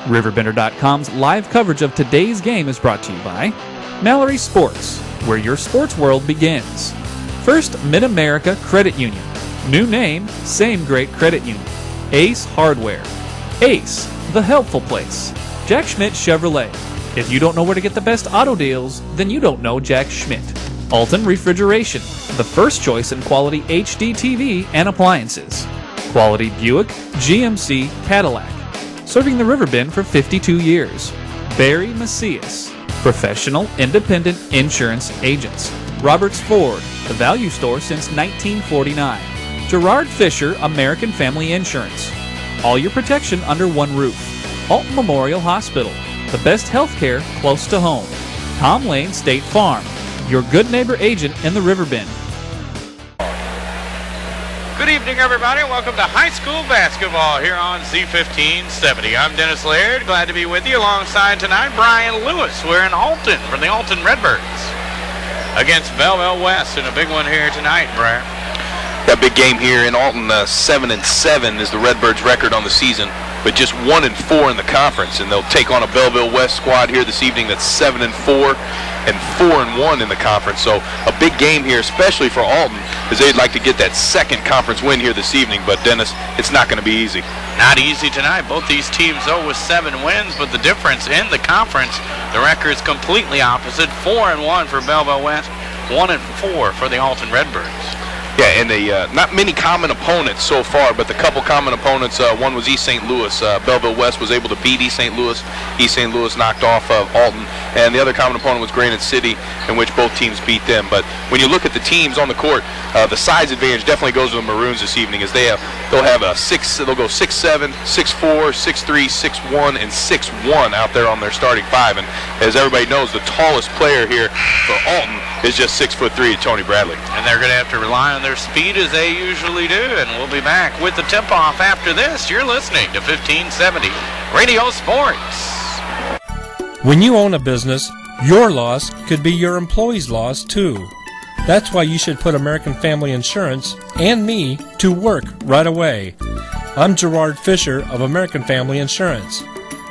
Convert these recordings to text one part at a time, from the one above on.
RiverBender.com's live coverage of today's game is brought to you by Mallory Sports, where your sports world begins. First Mid-America Credit Union. New name, same great credit union. Ace Hardware. Ace, the helpful place. Jack Schmidt Chevrolet. If you don't know where to get the best auto deals, then you don't know Jack Schmidt. Alton Refrigeration, the first choice in quality HD TV and appliances. Quality Buick, GMC, Cadillac. Serving the River Bend for 52 years. Barry Macias, professional independent insurance agents. Roberts Ford, the value store since 1949. Gerard Fisher, American Family Insurance. All your protection under one roof. Alton Memorial Hospital, the best health care close to home. Tom Lane State Farm, your good neighbor agent in the River Bend. Good evening, everybody. Welcome to high school basketball here on Z1570. I'm Dennis Laird. Glad to be with you alongside tonight Brian Lewis. We're in Alton for the Alton Redbirds against Belleville West, and a big one here tonight, Brian. That big game here in Alton. 7-7 is the Redbirds' record on the season, but just 1-4 in the conference, and they'll take on a Belleville West squad here this evening that's 7-4 and 4-1 in the conference. So a big game here, especially for Alton, as they'd like to get that second conference win here this evening. But Dennis, it's not going to be easy. Not easy tonight. Both these teams, though, with 7 wins, but the difference in the conference, the record's completely opposite. 4-1 for Belleville West, 1-4 for the Alton Redbirds. Yeah, and not many common opponents so far, but the couple common opponents, one was East St. Louis. Belleville West was able to beat East St. Louis. East St. Louis knocked off Alton. And the other common opponent was Granite City, in which both teams beat them. But when you look at the teams on the court, the size advantage definitely goes to the Maroons this evening, as they'll go 6'7", 6'4", 6'3", 6'1", and 6'1" out there on their starting five. And as everybody knows, the tallest player here for Alton is just 6'3", Tony Bradley. And they're going to have to rely on their speed as they usually do. And we'll be back with the tip-off after this. You're listening to 1570 Radio Sports. When you own a business, your loss could be your employee's loss too. That's why you should put American Family Insurance and me to work right away. I'm Gerard Fisher of American Family Insurance.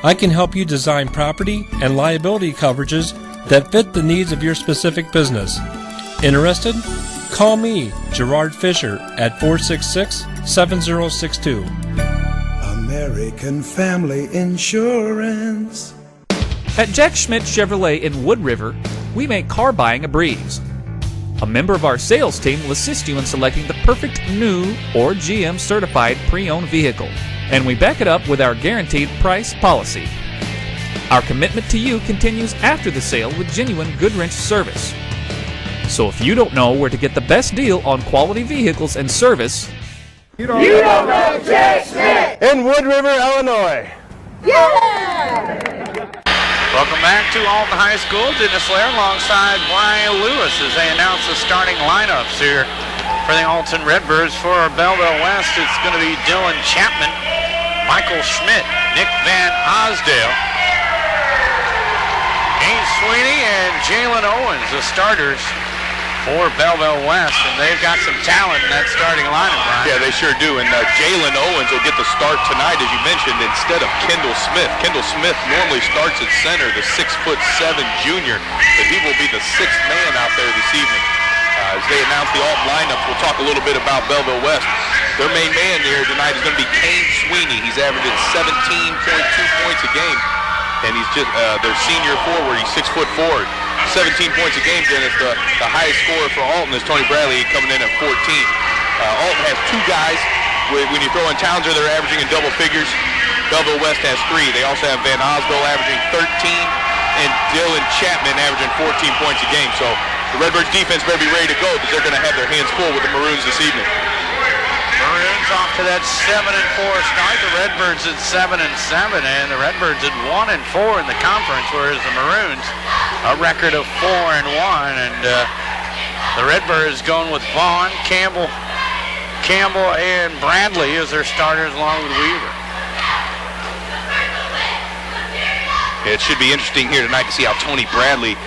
I can help you design property and liability coverages that fit the needs of your specific business. Interested? Call me, Gerard Fisher, at 466-7062. American Family Insurance. At Jack Schmidt Chevrolet in Wood River, we make car buying a breeze. A member of our sales team will assist you in selecting the perfect new or GM certified pre-owned vehicle, and we back it up with our guaranteed price policy. Our commitment to you continues after the sale with genuine Goodwrench service. So if you don't know where to get the best deal on quality vehicles and service, you don't know Jack Schmidt in Wood River, Illinois. Yeah! Welcome back to Alton High School. Dennis Lair alongside Brian Lewis as they announce the starting lineups here for the Alton Redbirds. For Belleville West, it's going to be Dylan Chapman, Michael Schmidt, Nick Van Osdale, Ace Sweeney, and Jalen Owens, the starters for Belleville West, and they've got some talent in that starting lineup, Brian. Yeah, they sure do, and Jalen Owens will get the start tonight, as you mentioned, instead of Kendall Smith. Kendall Smith normally starts at center, the 6'7" junior, but he will be the sixth man out there this evening. As they announce the Alton lineups, we'll talk a little bit about Belleville West. Their main man here tonight is going to be Kane Sweeney. He's averaging 17.2 points a game, and he's just their senior forward. He's 6'4". 17 points a game, Dennis. The highest scorer for Alton is Tony Bradley, coming in at 14. Alton has 2 guys. When you throw in Townsend, they're averaging in double figures. Belleville West has 3. They also have Van Osdale averaging 13 and Dylan Chapman averaging 14 points a game. So the Redbirds defense better be ready to go, because they're going to have their hands full with the Maroons this evening. Maroons off to that 7-4 start. The Redbirds at 7-7, and the Redbirds at 1-4 in the conference, whereas the Maroons a record of 4-1. And the Redbirds going with Vaughn, Campbell, and Bradley as their starters, along with Weaver. It should be interesting here tonight to see how Tony Bradley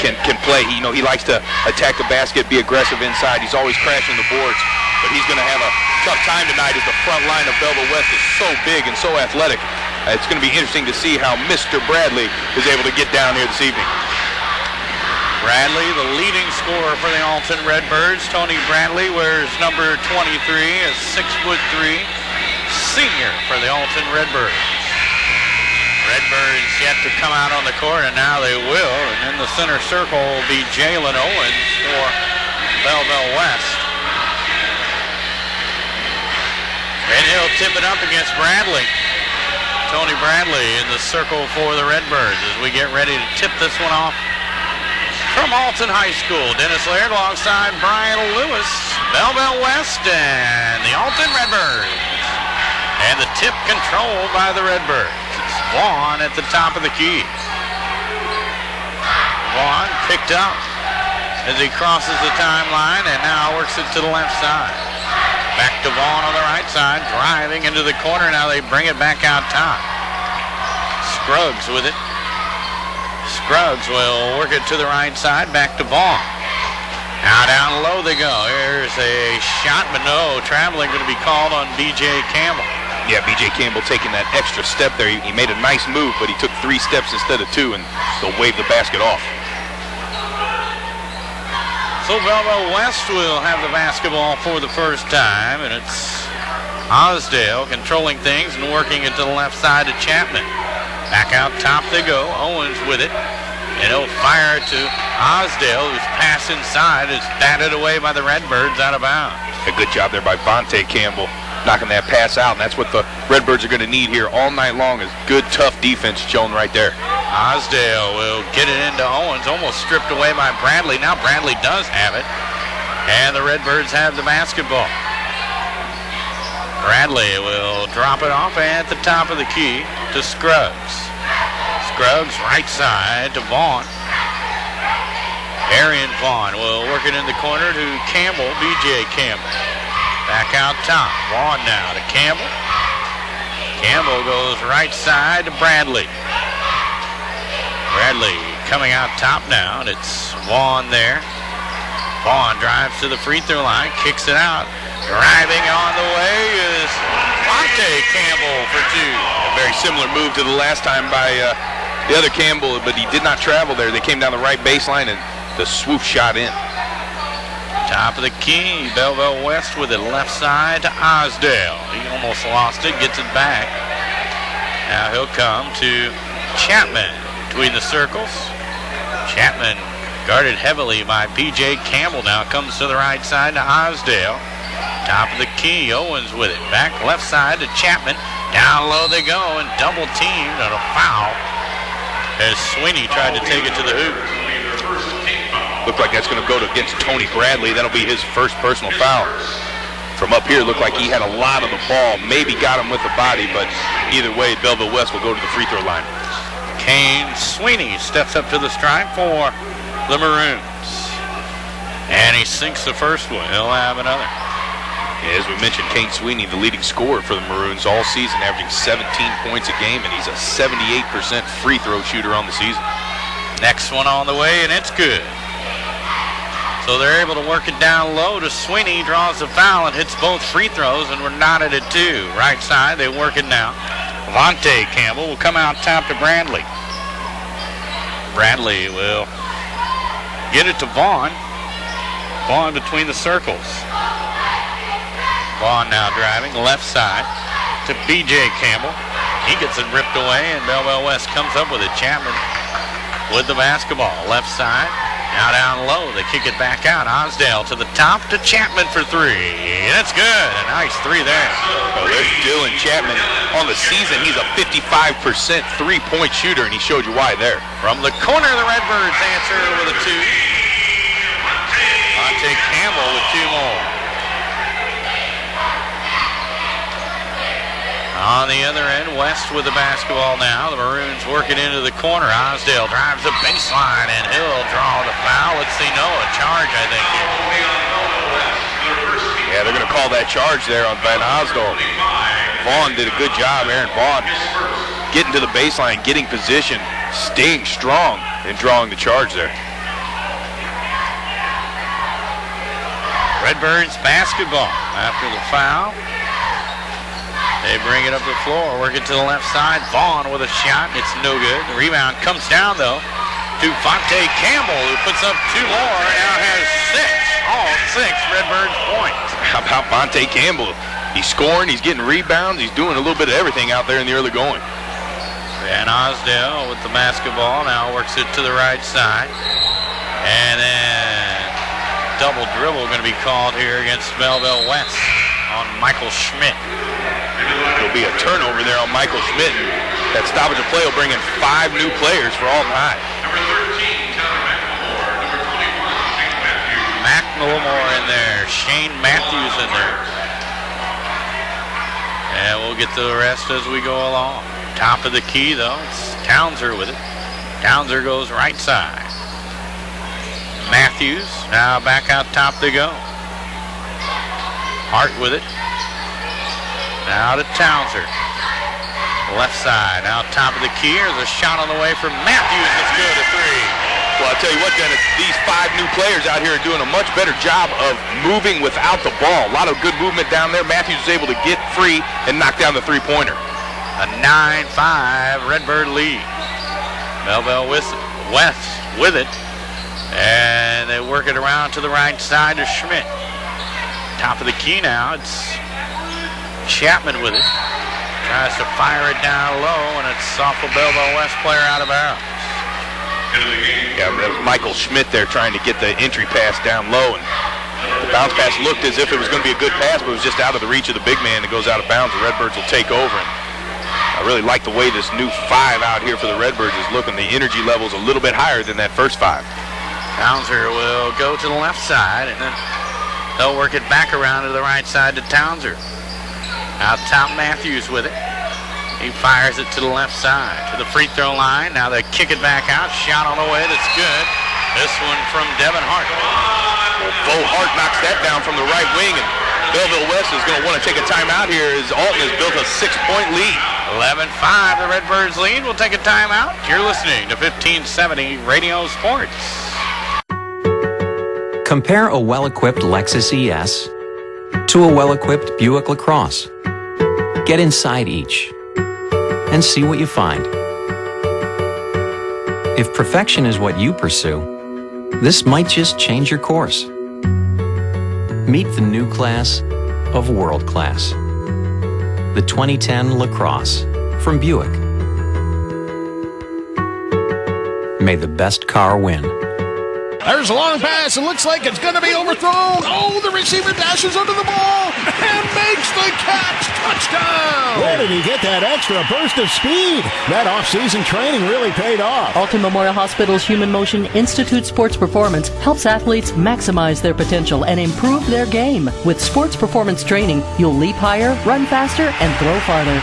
can play. He likes to attack the basket, be aggressive inside. He's always crashing the boards, but he's going to have a tough time tonight, as the front line of Belleville West is so big and so athletic. It's going to be interesting to see how Mr. Bradley is able to get down here this evening. Bradley, the leading scorer for the Alton Redbirds. Tony Bradley wears number 23, a 6'3" senior for the Alton Redbirds. Redbirds yet to come out on the court, and now they will. And in the center circle will be Jalen Owens for Belleville West. And he'll tip it up against Bradley. Tony Bradley in the circle for the Redbirds as we get ready to tip this one off from Alton High School. Dennis Laird alongside Brian Lewis, Belleville West and the Alton Redbirds. And the tip controlled by the Redbirds. It's Vaughn at the top of the key. Vaughn picked up as he crosses the timeline and now works it to the left side. Back to Vaughn on the right side, driving into the corner. Now they bring it back out top. Scruggs with it. Scruggs will work it to the right side, back to Vaughn. Now down low they go. Here's a shot, but no, traveling going to be called on B.J. Campbell. Yeah, B.J. Campbell taking that extra step there. He made a nice move, but he took 3 steps instead of 2, and they'll wave the basket off. So Belleville West will have the basketball for the first time, and it's Osdale controlling things and working it to the left side to Chapman. Back out top they go. Owens with it, and he'll fire to Osdale, whose pass inside is batted away by the Redbirds out of bounds. A good job there by Vontae Campbell, knocking that pass out, and that's what the Redbirds are going to need here all night long, is good, tough defense shown right there. Osdale will get it into Owens, almost stripped away by Bradley. Now Bradley does have it, and the Redbirds have the basketball. Bradley will drop it off at the top of the key to Scruggs. Scruggs right side to Vaughn. Arian Vaughn will work it in the corner to Campbell, B.J. Campbell. Back out top. Vaughn now to Campbell. Campbell goes right side to Bradley. Bradley coming out top now, and it's Vaughn there. Vaughn drives to the free throw line, kicks it out. Driving on the way is Vontae Campbell for 2. A very similar move to the last time by the other Campbell, but he did not travel there. They came down the right baseline, and the swoop shot in. Top of the key, Belleville West with it left side to Osdale. He almost lost it, gets it back. Now he'll come to Chapman between the circles. Chapman guarded heavily by P.J. Campbell. Now comes to the right side to Osdale. Top of the key, Owens with it. Back left side to Chapman. Down low they go and double teamed on a foul as Sweeney tried to take it to the hoop. Looked like that's going to go against Tony Bradley. That'll be his first personal foul. From up here, looked like he had a lot of the ball. Maybe got him with the body, but either way, Belleville West will go to the free throw line. Kane Sweeney steps up to the stripe for the Maroons. And he sinks the first one. He'll have another. As we mentioned, Kane Sweeney, the leading scorer for the Maroons all season, averaging 17 points a game, and he's a 78% free throw shooter on the season. Next one on the way, and it's good. So they're able to work it down low to Sweeney, draws the foul and hits both free throws, and we're knotted at 2. Right side, they work it now. Vontae Campbell will come out top to Bradley. Bradley will get it to Vaughn. Vaughn between the circles. Vaughn now driving left side to B.J. Campbell. He gets it ripped away, and Belleville West comes up with it. Chapman with the basketball. Left side. Now down low. They kick it back out. Osdale to the top to Chapman for 3. That's good. A nice 3 there. Oh, there's Dylan Chapman. On the season, he's a 55% three-point shooter, and he showed you why there. From the corner, the Redbirds answer with a 2. Vontae Campbell with 2 more. On the other end, West with the basketball now. The Maroons work it into the corner. Osdale drives the baseline, and he'll draw the foul. Let's see, no, a charge, I think. Yeah, they're going to call that charge there on Van Osdale. Vaughn did a good job, Aaron Vaughn, getting to the baseline, getting position, staying strong, and drawing the charge there. Redbirds basketball after the foul. They bring it up the floor, work it to the left side. Vaughn with a shot. It's no good. The rebound comes down, though, to Vontae Campbell, who puts up 2 more and now has 6. All 6 Redbirds points. How about Vontae Campbell? He's scoring, he's getting rebounds, he's doing a little bit of everything out there in the early going. Van Osdale with the basketball now works it to the right side. And then double dribble going to be called here against Belleville West on Michael Schmidt. There'll be a turnover there on Michael Schmidt. That stoppage of play will bring in 5 new players for Alton High. Number 13, Tyler McLemore. Number 21, Shane Matthews. McLemore in there. Shane Matthews in there. And we'll get to the rest as we go along. Top of the key, though, it's Townser with it. Townser goes right side. Matthews now back out top they go. Hart with it. Now to Townser. Left side, now top of the key. There's a shot on the way from Matthews. It's good, a 3. Well, I'll tell you what, Dennis, these 5 new players out here are doing a much better job of moving without the ball. A lot of good movement down there. Matthews is able to get free and knock down the 3-pointer. A 9-5 Redbird lead. Belleville West with it. And they work it around to the right side to Schmidt. Top of the key now, it's Chapman with it. Tries to fire it down low, and it's off a Belleville West player out of bounds. Yeah, that was Michael Schmidt there trying to get the entry pass down low, and the bounce pass looked as if it was going to be a good pass, but it was just out of the reach of the big man that goes out of bounds. The Redbirds will take over, and I really like the way this new 5 out here for the Redbirds is looking. The energy level's a little bit higher than that first 5. Townser will go to the left side, and then they'll work it back around to the right side to Townser. Out top, Matthews with it. He fires it to the left side, to the free throw line. Now they kick it back out. Shot on the way, that's good. This one from Devin Hart. Well, Bo Hart knocks that down from the right wing, and Belleville West is going to want to take a timeout here as Alton has built a 6-point lead. 11-5, the Redbirds lead. We'll take a timeout. You're listening to 1570 Radio Sports. Compare a well-equipped Lexus ES to a well-equipped Buick LaCrosse. Get inside each and see what you find. If perfection is what you pursue, this might just change your course. Meet the new class of world class. The 2010 LaCrosse from Buick. May the best car win. There's a long pass. It looks like it's going to be overthrown. Oh, the receiver dashes under the ball and makes the catch. Touchdown! Where did he get that extra burst of speed? That off-season training really paid off. Alton Memorial Hospital's Human Motion Institute Sports Performance helps athletes maximize their potential and improve their game. With sports performance training, you'll leap higher, run faster, and throw farther.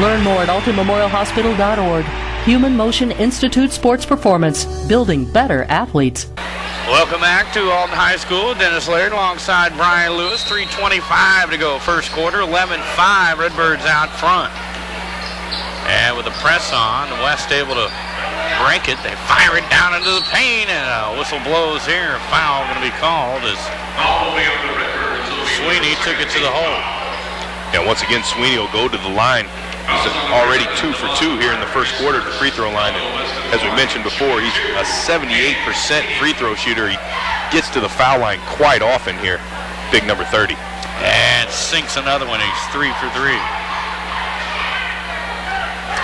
Learn more at altonmemorialhospital.org. Human Motion Institute Sports Performance, building better athletes. Welcome back to Alton High School. Dennis Laird alongside Brian Lewis. 3:25 to go first quarter. 11-5, Redbirds out front. And with the press on, West able to break it. They fire it down into the paint, and a whistle blows here. A foul going to be called as Sweeney took it to the hole. Yeah, once again, Sweeney will go to the line. He's already 2 for 2 here in the first quarter at the free throw line. And as we mentioned before, he's a 78% free throw shooter. He gets to the foul line quite often here. Big number 30. And sinks another one. He's 3 for 3.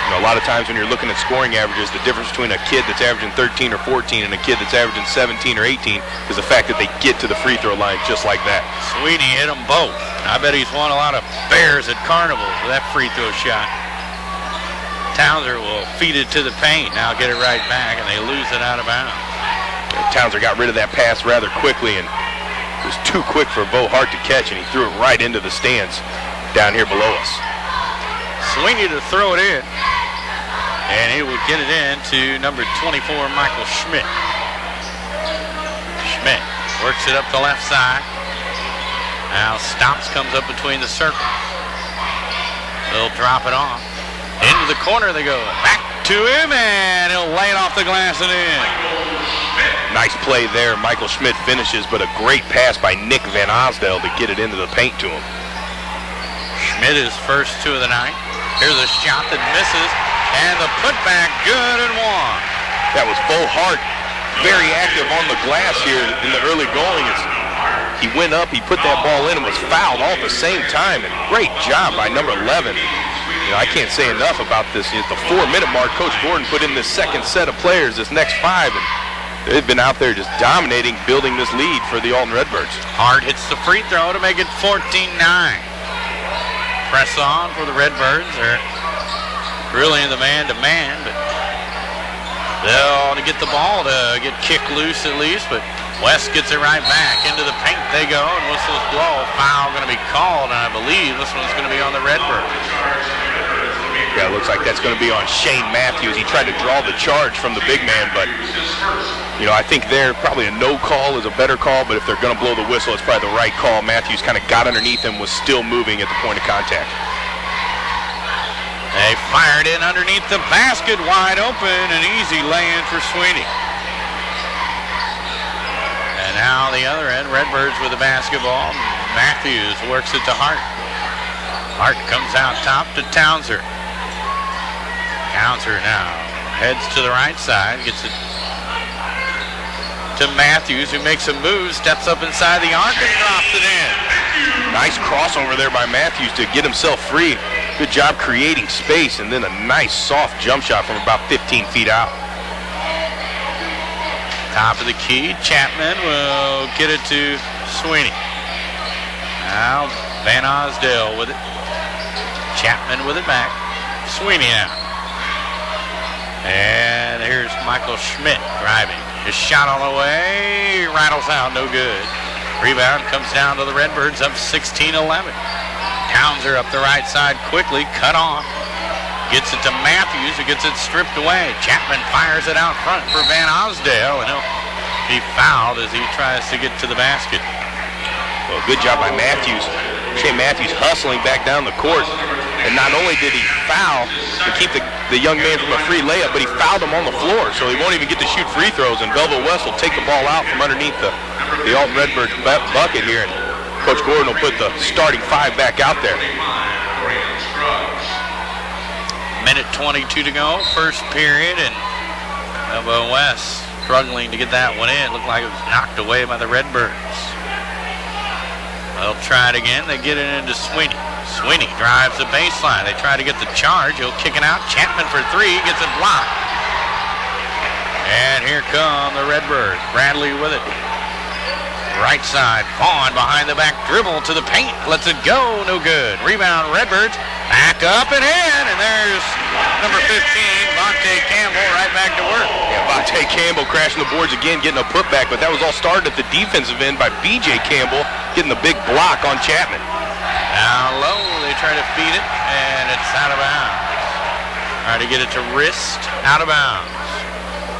You know, a lot of times when you're looking at scoring averages, the difference between a kid that's averaging 13 or 14 and a kid that's averaging 17 or 18 is the fact that they get to the free throw line just like that. Sweeney hit them both. I bet he's won a lot of bears at carnivals with that free throw shot. Townser will feed it to the paint. Now get it right back, and they lose it out of bounds. Townser got rid of that pass rather quickly, and it was too quick for Bo Hart to catch, and he threw it right into the stands down here below us. Sweeney to throw it in, and he will get it in to number 24, Michael Schmidt. Schmidt works it up the left side. Now stops, comes up between the circles. They'll drop it off. Into the corner they go. Back to him, and he'll lay it off the glass and in. Nice play there. Michael Schmidt finishes, but a great pass by Nick Van Osdale to get it into the paint to him. Schmidt is first two of the night. Here's a shot that misses, and the putback good and one. That was Bo Hart, very active on the glass here in the early going. He went up, he put that ball in and was fouled all at the same time. And great job by number 11. I can't say enough about this. At the 4-minute mark, Coach Gordon put in this second set of players, this next 5, and they've been out there just dominating, building this lead for the Alton Redbirds. Hart hits the free throw to make it 14-9. Press on for the Redbirds. They're really in the man-to-man, but they'll get the ball to get kicked loose at least, but West gets it right back. Into the paint they go, and whistles blow. Foul going to be called, and I believe this one's going to be on the Redbirds. Yeah, it looks like that's going to be on Shane Matthews. He tried to draw the charge from the big man, but, I think there probably a no call is a better call, but if they're going to blow the whistle, it's probably the right call. Matthews kind of got underneath him, was still moving at the point of contact. They fired in underneath the basket, wide open, an easy lay-in for Sweeney. And now the other end, Redbirds with the basketball. Matthews works it to Hart. Hart comes out top to Townser. Townser now heads to the right side, gets it to Matthews, who makes a move, steps up inside the arc and drops it in. Nice crossover there by Matthews to get himself free. Good job creating space, and then a nice soft jump shot from about 15 feet out. Top of the key, Chapman will get it to Sweeney. Now Van Osdale with it. Chapman with it back. Sweeney now. And here's Michael Schmidt driving. His shot on the way, rattles out, no good. Rebound comes down to the Redbirds, up 16-11. Townser up the right side quickly, cut off. Gets it to Matthews, who gets it stripped away. Chapman fires it out front for Van Osdale, and he'll be fouled as he tries to get to the basket. Well, good job by Matthews. Shane Matthews hustling back down the court. And not only did he foul to keep the young man from a free layup, but he fouled him on the floor, so he won't even get to shoot free throws. And Belleville West will take the ball out from underneath the Alton Redbirds bucket here, and Coach Gordon will put the starting 5 back out there. Minute 22 to go, first period, and Belleville West struggling to get that one in. Looked like it was knocked away by the Redbirds. They'll try it again. They get it into Sweeney. Sweeney drives the baseline. They try to get the charge. He'll kick it out. Chapman for 3. Gets it blocked. And here come the Redbirds. Bradley with it. Right side. Vaughn behind the back. Dribble to the paint. Lets it go. No good. Rebound Redbirds. Back up and in. And there's number 15, Vontae Campbell, right back to work. Yeah, Vontae Campbell crashing the boards again, getting a putback. But that was all started at the defensive end by B.J. Campbell, getting the big block on Chapman. Down low, they try to feed it, and it's out of bounds. Try to get it to wrist, out of bounds.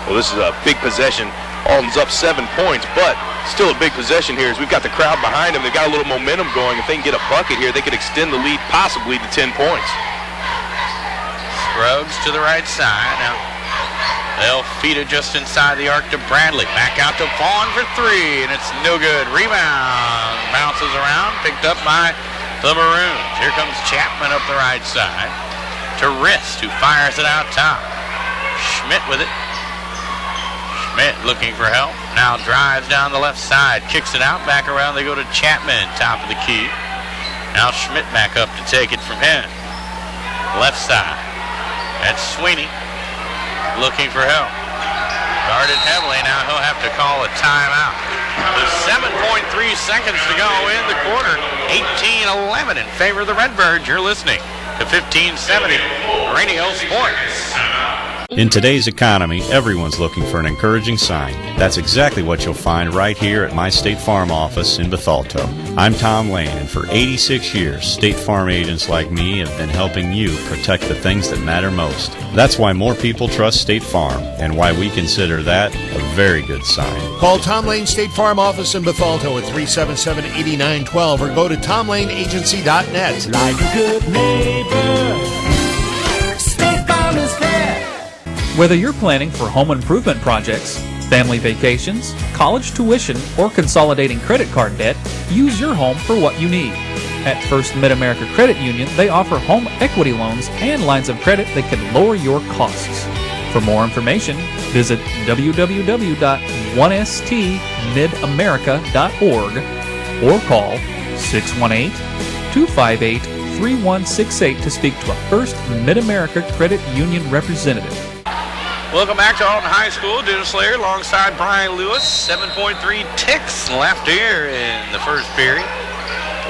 Well, this is a big possession. Alton's up 7 points, but still a big possession here as we've got the crowd behind them. They've got a little momentum going. If they can get a bucket here, they could extend the lead possibly to 10 points. Scruggs to the right side. Now they'll feed it just inside the arc to Bradley. Back out to Vaughn for 3, and it's no good. Rebound bounces around, picked up by the Maroons. Here comes Chapman up the right side to Wrist, who fires it out top. Schmidt with it. Schmidt looking for help. Now drives down the left side, kicks it out, back around. They go to Chapman, top of the key. Now Schmidt back up to take it from him. Left side. That's Sweeney looking for help. Guarded heavily. Now he'll have to call a timeout. With 7.3 seconds to go in the quarter. 18-11 in favor of the Redbirds. You're listening to 1570 Radio Sports. In today's economy, everyone's looking for an encouraging sign. That's exactly what you'll find right here at my State Farm office in Bethalto. I'm Tom Lane, and for 86 years, State Farm agents like me have been helping you protect the things that matter most. That's why more people trust State Farm, and why we consider that a very good sign. Call Tom Lane State Farm office in Bethalto at 377-8912 or go to tomlaneagency.net. Like a good neighbor, State Farm is there. Whether you're planning for home improvement projects, family vacations, college tuition, or consolidating credit card debt, use your home for what you need. At First Mid-America Credit Union, they offer home equity loans and lines of credit that can lower your costs. For more information, visit www.1stmidamerica.org or call 618-258-3168 to speak to a First Mid-America Credit Union representative. Welcome back to Alton High School. Dennis Slayer alongside Brian Lewis. 7.3 ticks left here in the first period.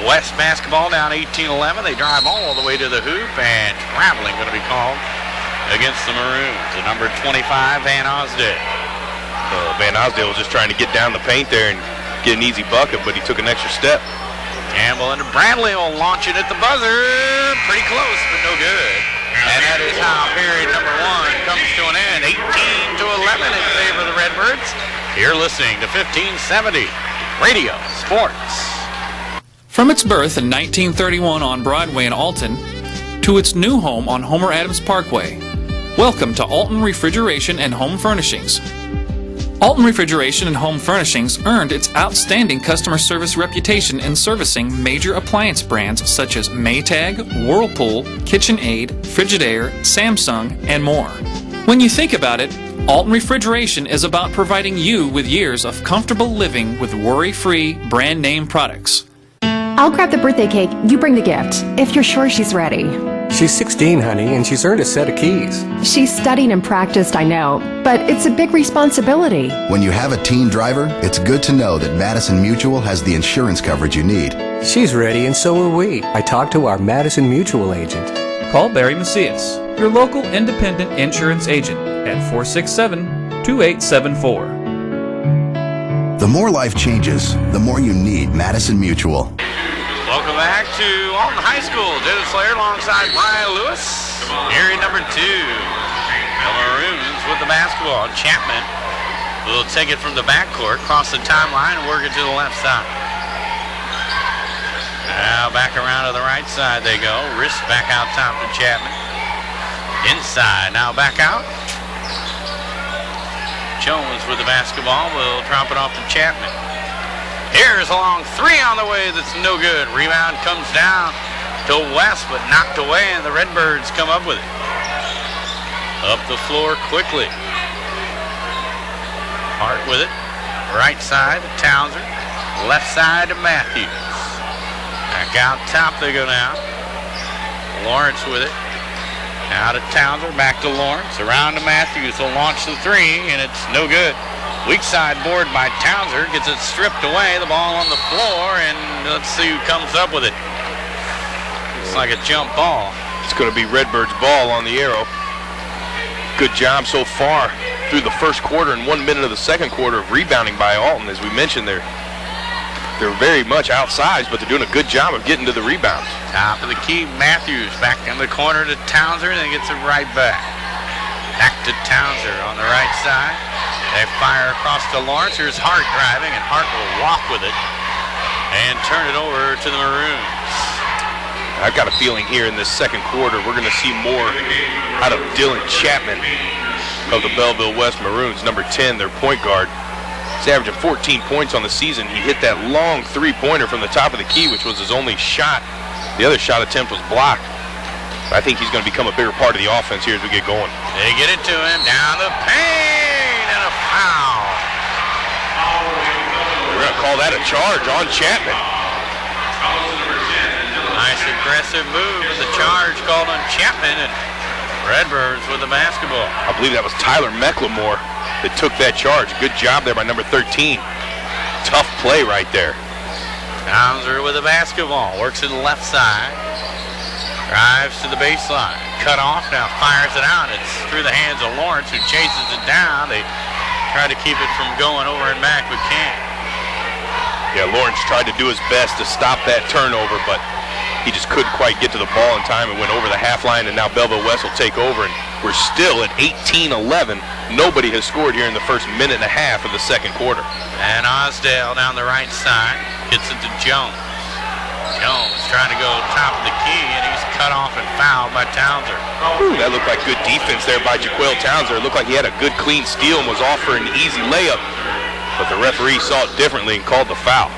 West basketball down 18-11. They drive all the way to the hoop, and traveling going to be called against the Maroons. The number 25, Van Osdale. Van Osdale was just trying to get down the paint there and get an easy bucket, but he took an extra step. Campbell and Bradley will launch it at the buzzer. Pretty close, but no good. And that is how period number 1 comes to an end. 18-11 in favor of the Redbirds. You're listening to 1570 Radio Sports. From its birth in 1931 on Broadway in Alton to its new home on Homer Adams Parkway, welcome to Alton Refrigeration and Home Furnishings. Alton Refrigeration and Home Furnishings earned its outstanding customer service reputation in servicing major appliance brands such as Maytag, Whirlpool, KitchenAid, Frigidaire, Samsung, and more. When you think about it, Alton Refrigeration is about providing you with years of comfortable living with worry-free brand name products. I'll grab the birthday cake, you bring the gift, if you're sure she's ready. She's 16, honey, and she's earned a set of keys. She's studied and practiced, I know, but it's a big responsibility. When you have a teen driver, it's good to know that Madison Mutual has the insurance coverage you need. She's ready, and so are we. I talked to our Madison Mutual agent. Call Barry Macias, your local independent insurance agent, at 467-2874. The more life changes, the more you need Madison Mutual. Welcome back to Alton High School. Dennis Slayer alongside Brian Lewis. Period number 2. The Maroons with the basketball. Chapman will take it from the backcourt, cross the timeline, and work it to the left side. Now back around to the right side they go. Wrist back out top to Chapman. Inside, now back out. Jones with the basketball will drop it off to Chapman. Here's a long 3 on the way that's no good. Rebound comes down to West, but knocked away, and the Redbirds come up with it. Up the floor quickly. Hart with it. Right side to Townsend. Left side to Matthews. Back out top they go now. Lawrence with it. Now to Townsend, back to Lawrence. Around to Matthews. Will launch the 3, and it's no good. Weak side board by Townsend, gets it stripped away, the ball on the floor, and let's see who comes up with it. Looks like a jump ball. It's going to be Redbird's ball on the arrow. Good job so far through the first quarter and 1 minute of the second quarter of rebounding by Alton. As we mentioned, they're very much outsized, but they're doing a good job of getting to the rebounds. Top of the key, Matthews back in the corner to Townsend, and gets it right back. Back to Townsend on the right side. They fire across to Lawrence. Here's Hart driving, and Hart will walk with it and turn it over to the Maroons. I've got a feeling here in this second quarter we're going to see more out of Dylan Chapman of the Belleville West Maroons, number 10, their point guard. He's averaging 14 points on the season. He hit that long three-pointer from the top of the key, which was his only shot. The other shot attempt was blocked. I think he's going to become a bigger part of the offense here as we get going. They get it to him, down the paint, and a foul. We're going to call that a charge on Chapman. Nice aggressive move, and the charge called on Chapman, and Redbirds with the basketball. I believe that was Tyler McLemore that took that charge. Good job there by number 13. Tough play right there. Townsend with the basketball, works to the left side. Drives to the baseline, cut off, now fires it out. It's through the hands of Lawrence, who chases it down. They try to keep it from going over and back, but can't. Yeah, Lawrence tried to do his best to stop that turnover, but he just couldn't quite get to the ball in time and went over the half line, and now Belleville West will take over, and we're still at 18-11. Nobody has scored here in the first minute and a half of the second quarter. And Osdale down the right side, gets it to Jones. Jones trying to go top of the key, and he's cut off and fouled by Townsend. Ooh, that looked like good defense there by Jaquel Townsend. It looked like he had a good clean steal and was off for an easy layup, but the referee saw it differently and called the foul.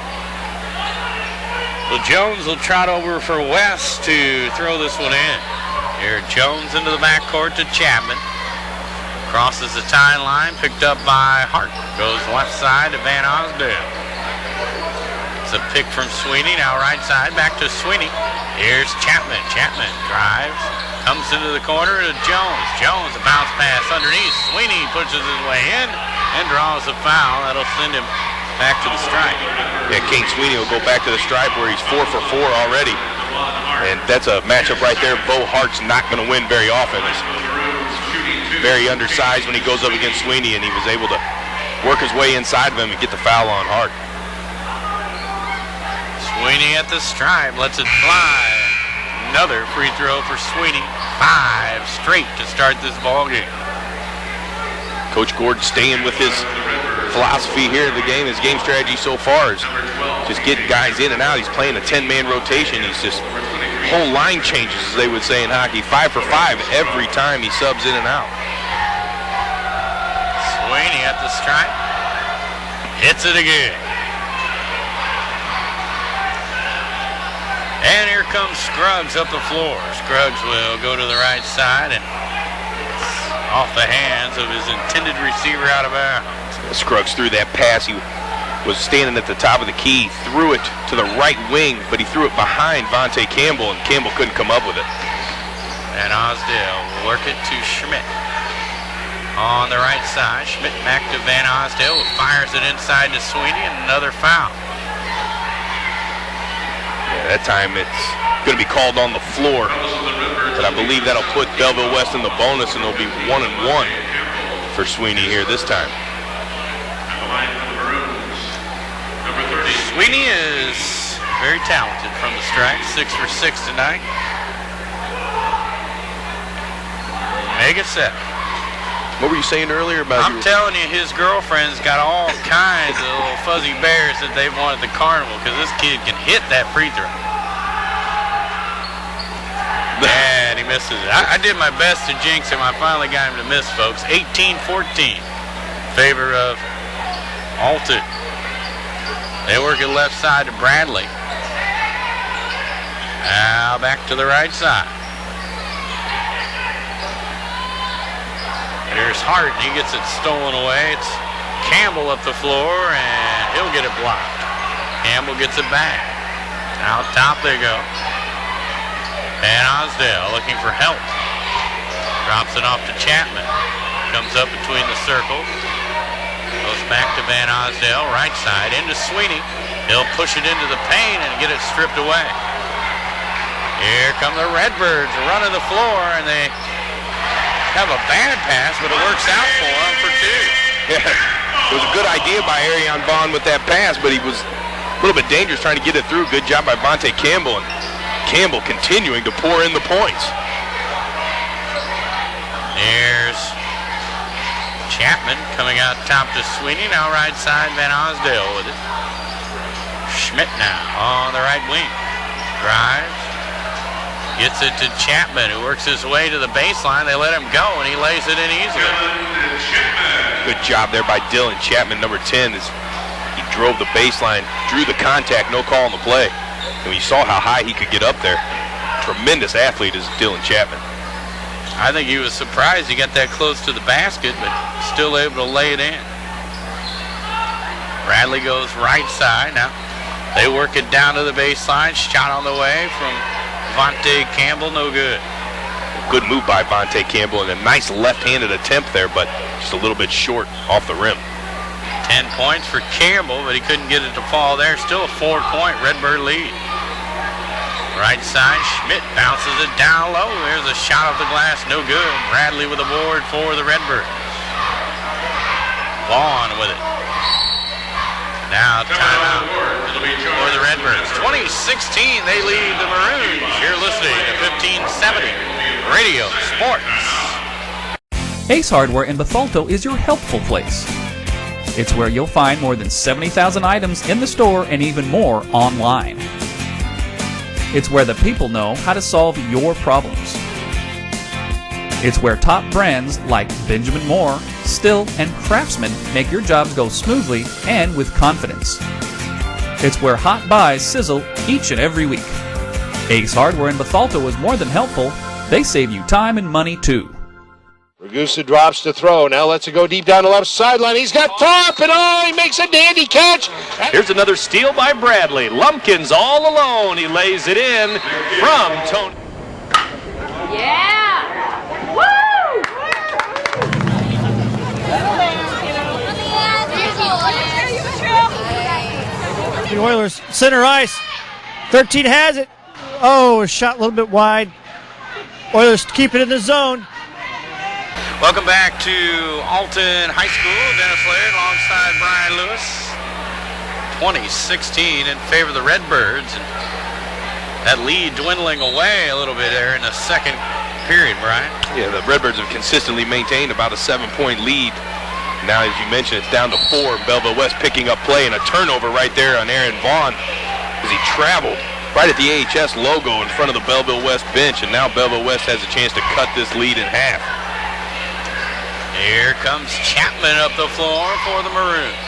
So Jones will trot over for West to throw this one in. Here Jones into the backcourt to Chapman. Crosses the tie line, picked up by Hart. Goes left side to Van Osdale. It's a pick from Sweeney. Now right side, back to Sweeney. Here's Chapman. Chapman drives, comes into the corner to Jones. Jones, a bounce pass underneath. Sweeney pushes his way in and draws a foul. That'll send him back to the stripe. Yeah, Kane Sweeney will go back to the stripe where he's 4 for 4 already. And that's a matchup right there Bo Hart's not going to win very often. He's very undersized when he goes up against Sweeney, and he was able to work his way inside of him and get the foul on Hart. Sweeney at the stripe, lets it fly. Another free throw for Sweeney. 5 straight to start this ball game. Coach Gordon staying with his philosophy here in the game. His game strategy so far is just getting guys in and out. He's playing a 10-man rotation. He's just whole line changes, as they would say in hockey. 5 for 5 every time he subs in and out. Sweeney at the stripe. Hits it again. And here comes Scruggs up the floor. Scruggs will go to the right side and off the hands of his intended receiver out of bounds. Scruggs threw that pass. He was standing at the top of the key, threw it to the right wing, but he threw it behind Vontae Campbell, and Campbell couldn't come up with it. And Osdale will work it to Schmidt. On the right side, Schmidt back to Van Osdale, who fires it inside to Sweeney, and another foul. Yeah, that time it's going to be called on the floor, but I believe that'll put Belleville West in the bonus, and it'll be 1-1 for Sweeney here this time. Sweeney is very talented from the stripe, 6 for 6 tonight. Mega set. What were you saying earlier about? I'm telling you, his girlfriend's got all kinds of little fuzzy bears that they've won at the carnival because this kid can hit that free throw. And he misses it. I did my best to jinx him. I finally got him to miss, folks. 18-14. Favor of Alton. They work it left side to Bradley. Now back to the right side. Here's Hart, and he gets it stolen away. It's Campbell up the floor, and he'll get it blocked. Campbell gets it back. Out top they go. Van Osdale looking for help. Drops it off to Chapman. Comes up between the circles. Goes back to Van Osdale, right side, into Sweeney. He'll push it into the paint and get it stripped away. Here come the Redbirds running the floor, and they have a bad pass, but it works out for him for 2. Yeah, it was a good idea by Arion Vaughn with that pass, but he was a little bit dangerous trying to get it through. Good job by Vontae Campbell, and Campbell continuing to pour in the points. There's Chapman coming out top to Sweeney. Now right side, Van Osdale with it. Schmidt now on the right wing. Drives. Gets it to Chapman, who works his way to the baseline. They let him go, and he lays it in easily. Good job there by Dylan Chapman, number 10. As he drove the baseline, drew the contact, no call on the play. And we saw how high he could get up there. Tremendous athlete is Dylan Chapman. I think he was surprised he got that close to the basket, but still able to lay it in. Bradley goes right side. Now they work it down to the baseline. Shot on the way from Vontae Campbell, no good. Good move by Vontae Campbell, and a nice left-handed attempt there, but just a little bit short off the rim. 10 points for Campbell, but he couldn't get it to fall there. Still a 4-point Redbird lead. Right side, Schmidt bounces it down low. There's a shot off the glass, no good. Bradley with a board for the Redbirds. Vaughn with it. Now timeout for the Redbirds. 2016, they lead the Maroons. You're listening to 1570 Radio Sports. Ace Hardware in Bethalto is your helpful place. It's where you'll find more than 70,000 items in the store and even more online. It's where the people know how to solve your problems. It's where top brands like Benjamin Moore, Still, and Craftsman make your jobs go smoothly and with confidence. It's where hot buys sizzle each and every week. Ace Hardware in Bethalto is more than helpful. They save you time and money, too. Ragusa drops to throw. Now lets it go deep down the left sideline. He's got Thorpe, and he makes a dandy catch. Here's another steal by Bradley. Lumpkins all alone. He lays it in from Tony. Yeah! Woo! The Oilers center ice. 13 has it. Oh, a shot a little bit wide. Oilers keep it in the zone. Welcome back to Alton High School. Dennis Laird alongside Brian Lewis. 2016 in favor of the Redbirds. And that lead dwindling away a little bit there in the second period, Brian. Yeah, the Redbirds have consistently maintained about a 7-point lead. Now, as you mentioned, it's down to 4. Belleville West picking up play and a turnover right there on Aaron Vaughn as he traveled right at the AHS logo in front of the Belleville West bench, and now Belleville West has a chance to cut this lead in half. Here comes Chapman up the floor for the Maroons.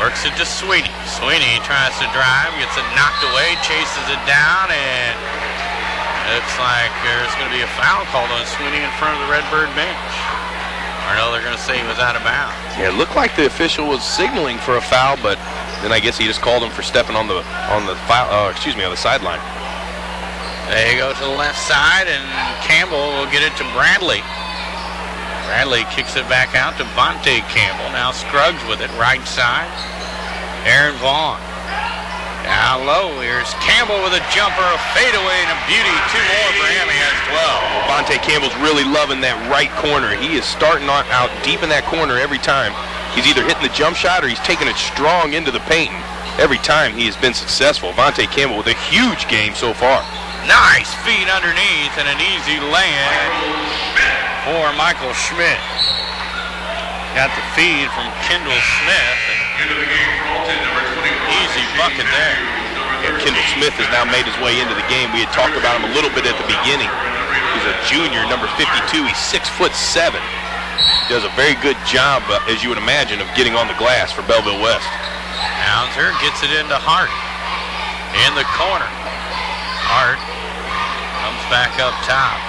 Works it to Sweeney. Sweeney tries to drive, gets it knocked away, chases it down, and looks like there's going to be a foul called on Sweeney in front of the Redbird bench. Or no, they're going to say he was out of bounds. Yeah, it looked like the official was signaling for a foul, but then I guess he just called him for stepping on the sideline. They go to the left side, and Campbell will get it to Bradley. Bradley kicks it back out to Vontae Campbell. Now Scruggs with it, right side. Aaron Vaughn. Down low, here's Campbell with a jumper, a fadeaway, and a beauty. 2 more for him, he has 12. Vontae Campbell's really loving that right corner. He is starting out deep in that corner every time. He's either hitting the jump shot or he's taking it strong into the paint. Every time he has been successful. Vontae Campbell with a huge game so far. Nice feed underneath and an easy lay-in for Michael Schmidt. Got the feed from Kendall Smith. Easy bucket there. And Kendall Smith has now made his way into the game. We had talked about him a little bit at the beginning. He's a junior, number 52. He's 6'7". Does a very good job, as you would imagine, of getting on the glass for Belleville West. Townser gets it into Hart in the corner. Hart comes back up top.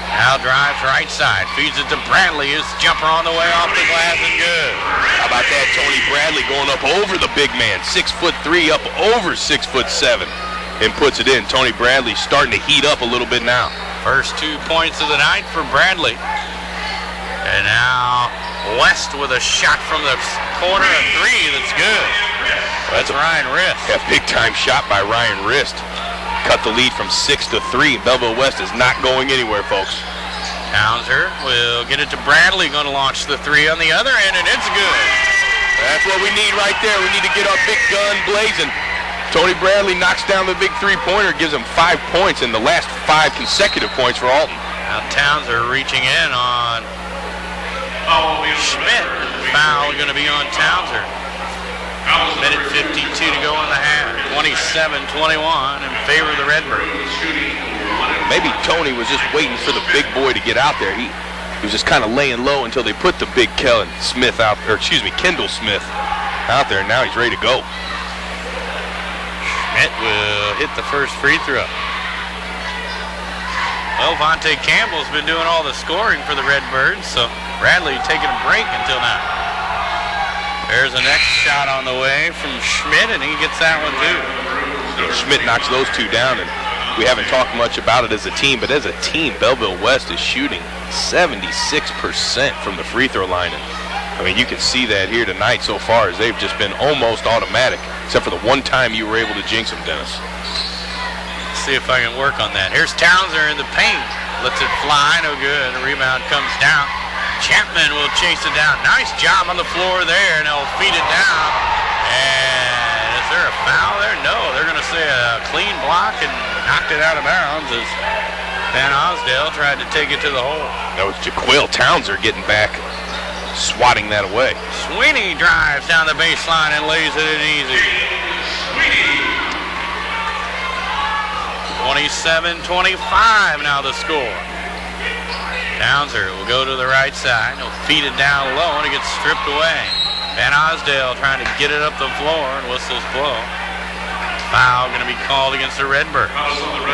Now drives right side, feeds it to Bradley. His jumper on the way off the glass and good. How about that? Tony Bradley going up over the big man. 6'3", up over 6'7", and puts it in. Tony Bradley starting to heat up a little bit now. First 2 points of the night for Bradley. And now West with a shot from the corner, a 3 that's good. That's Ryan Rist. A big-time shot by Ryan Rist. Cut the lead from 6 to 3. Belleville West is not going anywhere, folks. Townser will get it to Bradley, going to launch the 3 on the other end, and it's good. That's what we need right there. We need to get our big gun blazing. Tony Bradley knocks down the big 3-pointer, gives him 5 points in the last 5 consecutive points for Alton. Now Townser reaching in on Schmidt. Foul going to be on Townser. Minute 52 to go in the half. 27-21 in favor of the Redbirds. Maybe Tony was just waiting for the big boy to get out there. He was just kind of laying low until they put the big Kendall Smith out there. Now he's ready to go. Schmidt will hit the first free throw. Well, Vontae Campbell's been doing all the scoring for the Redbirds, so Bradley taking a break until now. There's the next shot on the way from Schmidt, and he gets that one too. Schmidt knocks those 2 down, and we haven't talked much about it as a team, but as a team, Belleville West is shooting 76% from the free throw line. And, I mean, you can see that here tonight so far, as they've just been almost automatic, except for the one time you were able to jinx them, Dennis. Let's see if I can work on that. Here's Townser in the paint. Lets it fly, no good. The rebound comes down. Chapman will chase it down. Nice job on the floor there, and they'll feed it down. And is there a foul there? No, they're going to say a clean block and knocked it out of bounds as Van Osdale tried to take it to the hole. That was Jaquil Townser getting back, swatting that away. Sweeney drives down the baseline and lays it in easy. 27-25 now the score. Townser will go to the right side. He'll feed it down low, and it gets stripped away. Van Osdale trying to get it up the floor, and whistles blow. Foul going to be called against the Redbirds.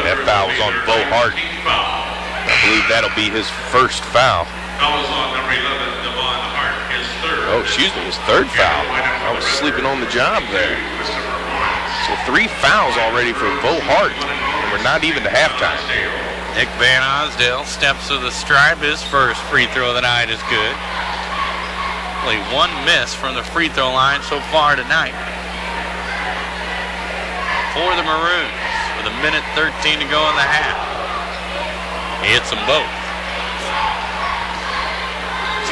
That foul was on Bo Hart. I believe that'll be his first foul. Foul was on number 11, Devon Hart, his third. Oh, excuse me, his third foul. I was sleeping on the job there. So 3 fouls already for Bo Hart, and we're not even to halftime. Nick Van Osdale steps to the stripe. His first free throw of the night is good. Only 1 miss from the free throw line so far tonight for the Maroons with 1:13 to go in the half. He hits them both.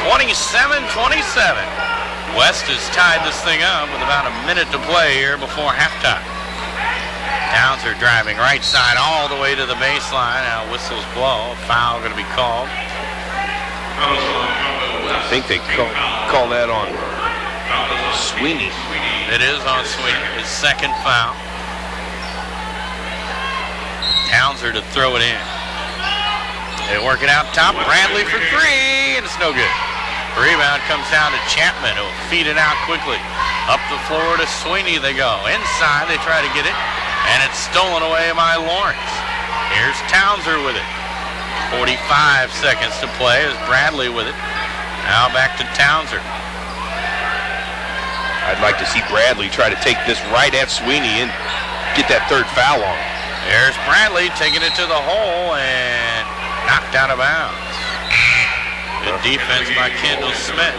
27-27. West has tied this thing up with about a minute to play here before halftime. Downs are driving right side all the way to the baseline. Now whistles blow. A foul going to be called. I think they call that on Sweeney. It is on Sweeney. His second foul. Towns are to throw it in. They work it out top. Bradley for 3, and it's no good. The rebound comes down to Chapman, who'll feed it out quickly. Up the floor to Sweeney they go. Inside, they try to get it, and it's stolen away by Lawrence. Here's Townser with it. 45 seconds to play as Bradley with it. Now back to Townser. I'd like to see Bradley try to take this right at Sweeney and get that third foul on. There's Bradley taking it to the hole and knocked out of bounds. Good defense by Kendall Smith.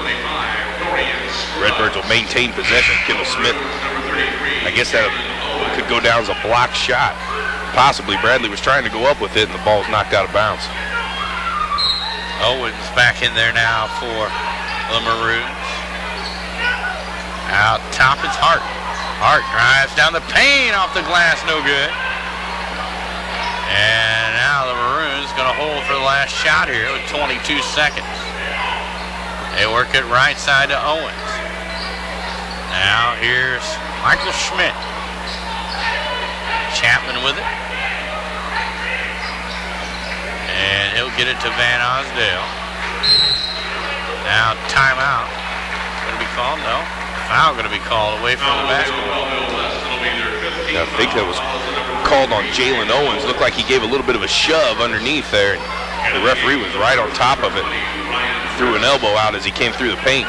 Redbirds will maintain possession. Kendall Smith, I guess that could go down as a blocked shot. Possibly Bradley was trying to go up with it and the ball's knocked out of bounds. Owens back in there now for the Maroons. Out top it's Hart. Hart drives down the paint off the glass, no good. And now the Maroons going to hold for the last shot here with 22 seconds. They work it right side to Owens. Now here's Michael Schmidt. Chapman with it. And he'll get it to Van Osdale. Now timeout. Going to be called? No. Foul going to be called away from the basketball. I think that was called on Jalen Owens. Looked like he gave a little bit of a shove underneath there. The referee was right on top of it. Threw an elbow out as he came through the paint.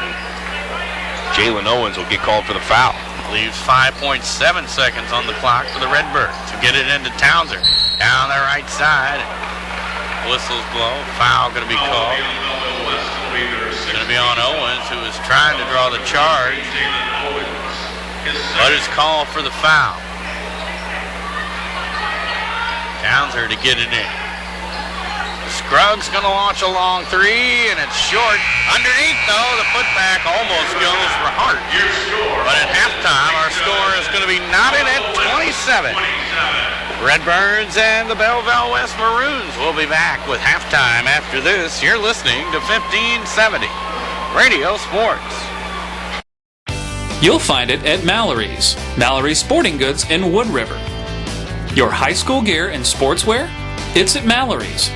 Jalen Owens will get called for the foul. Leaves 5.7 seconds on the clock for the Redbirds to get it into Townser. Down the right side. Whistles blow. Foul going to be called. It's going to be on Owens, who is trying to draw the charge. But it's called for the foul. Townser to get it in. Scruggs going to launch a long 3, and it's short. Underneath, though, the putback almost goes for Hart. But at halftime, our score is going to be knotted at 27. Redbirds and the Belleville West Maroons will be back with halftime after this. You're listening to 1570 Radio Sports. You'll find it at Mallory's. Mallory's Sporting Goods in Wood River. Your high school gear and sportswear? It's at Mallory's.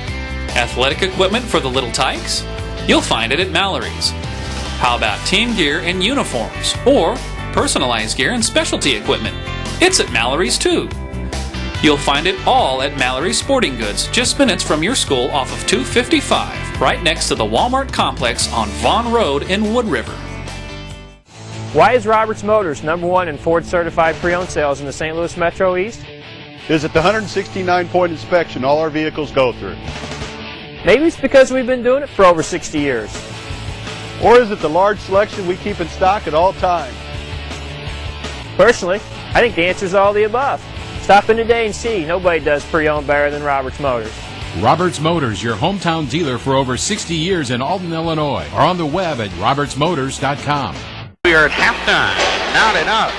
Athletic equipment for the little tykes? You'll find it at Mallory's. How about team gear and uniforms? Or personalized gear and specialty equipment? It's at Mallory's too. You'll find it all at Mallory's Sporting Goods, just minutes from your school off of 255, right next to the Walmart complex on Vaughn Road in Wood River. Why is Roberts Motors #1 in Ford certified pre-owned sales in the St. Louis Metro East? Visit the 169-point inspection all our vehicles go through. Maybe it's because we've been doing it for over 60 years. Or is it the large selection we keep in stock at all times? Personally, I think the answer is all the above. Stop in today and see. Nobody does pre-owned better than Roberts Motors. Roberts Motors, your hometown dealer for over 60 years in Alton, Illinois, or on the web at RiverBender.com. We are at halftime, knotted up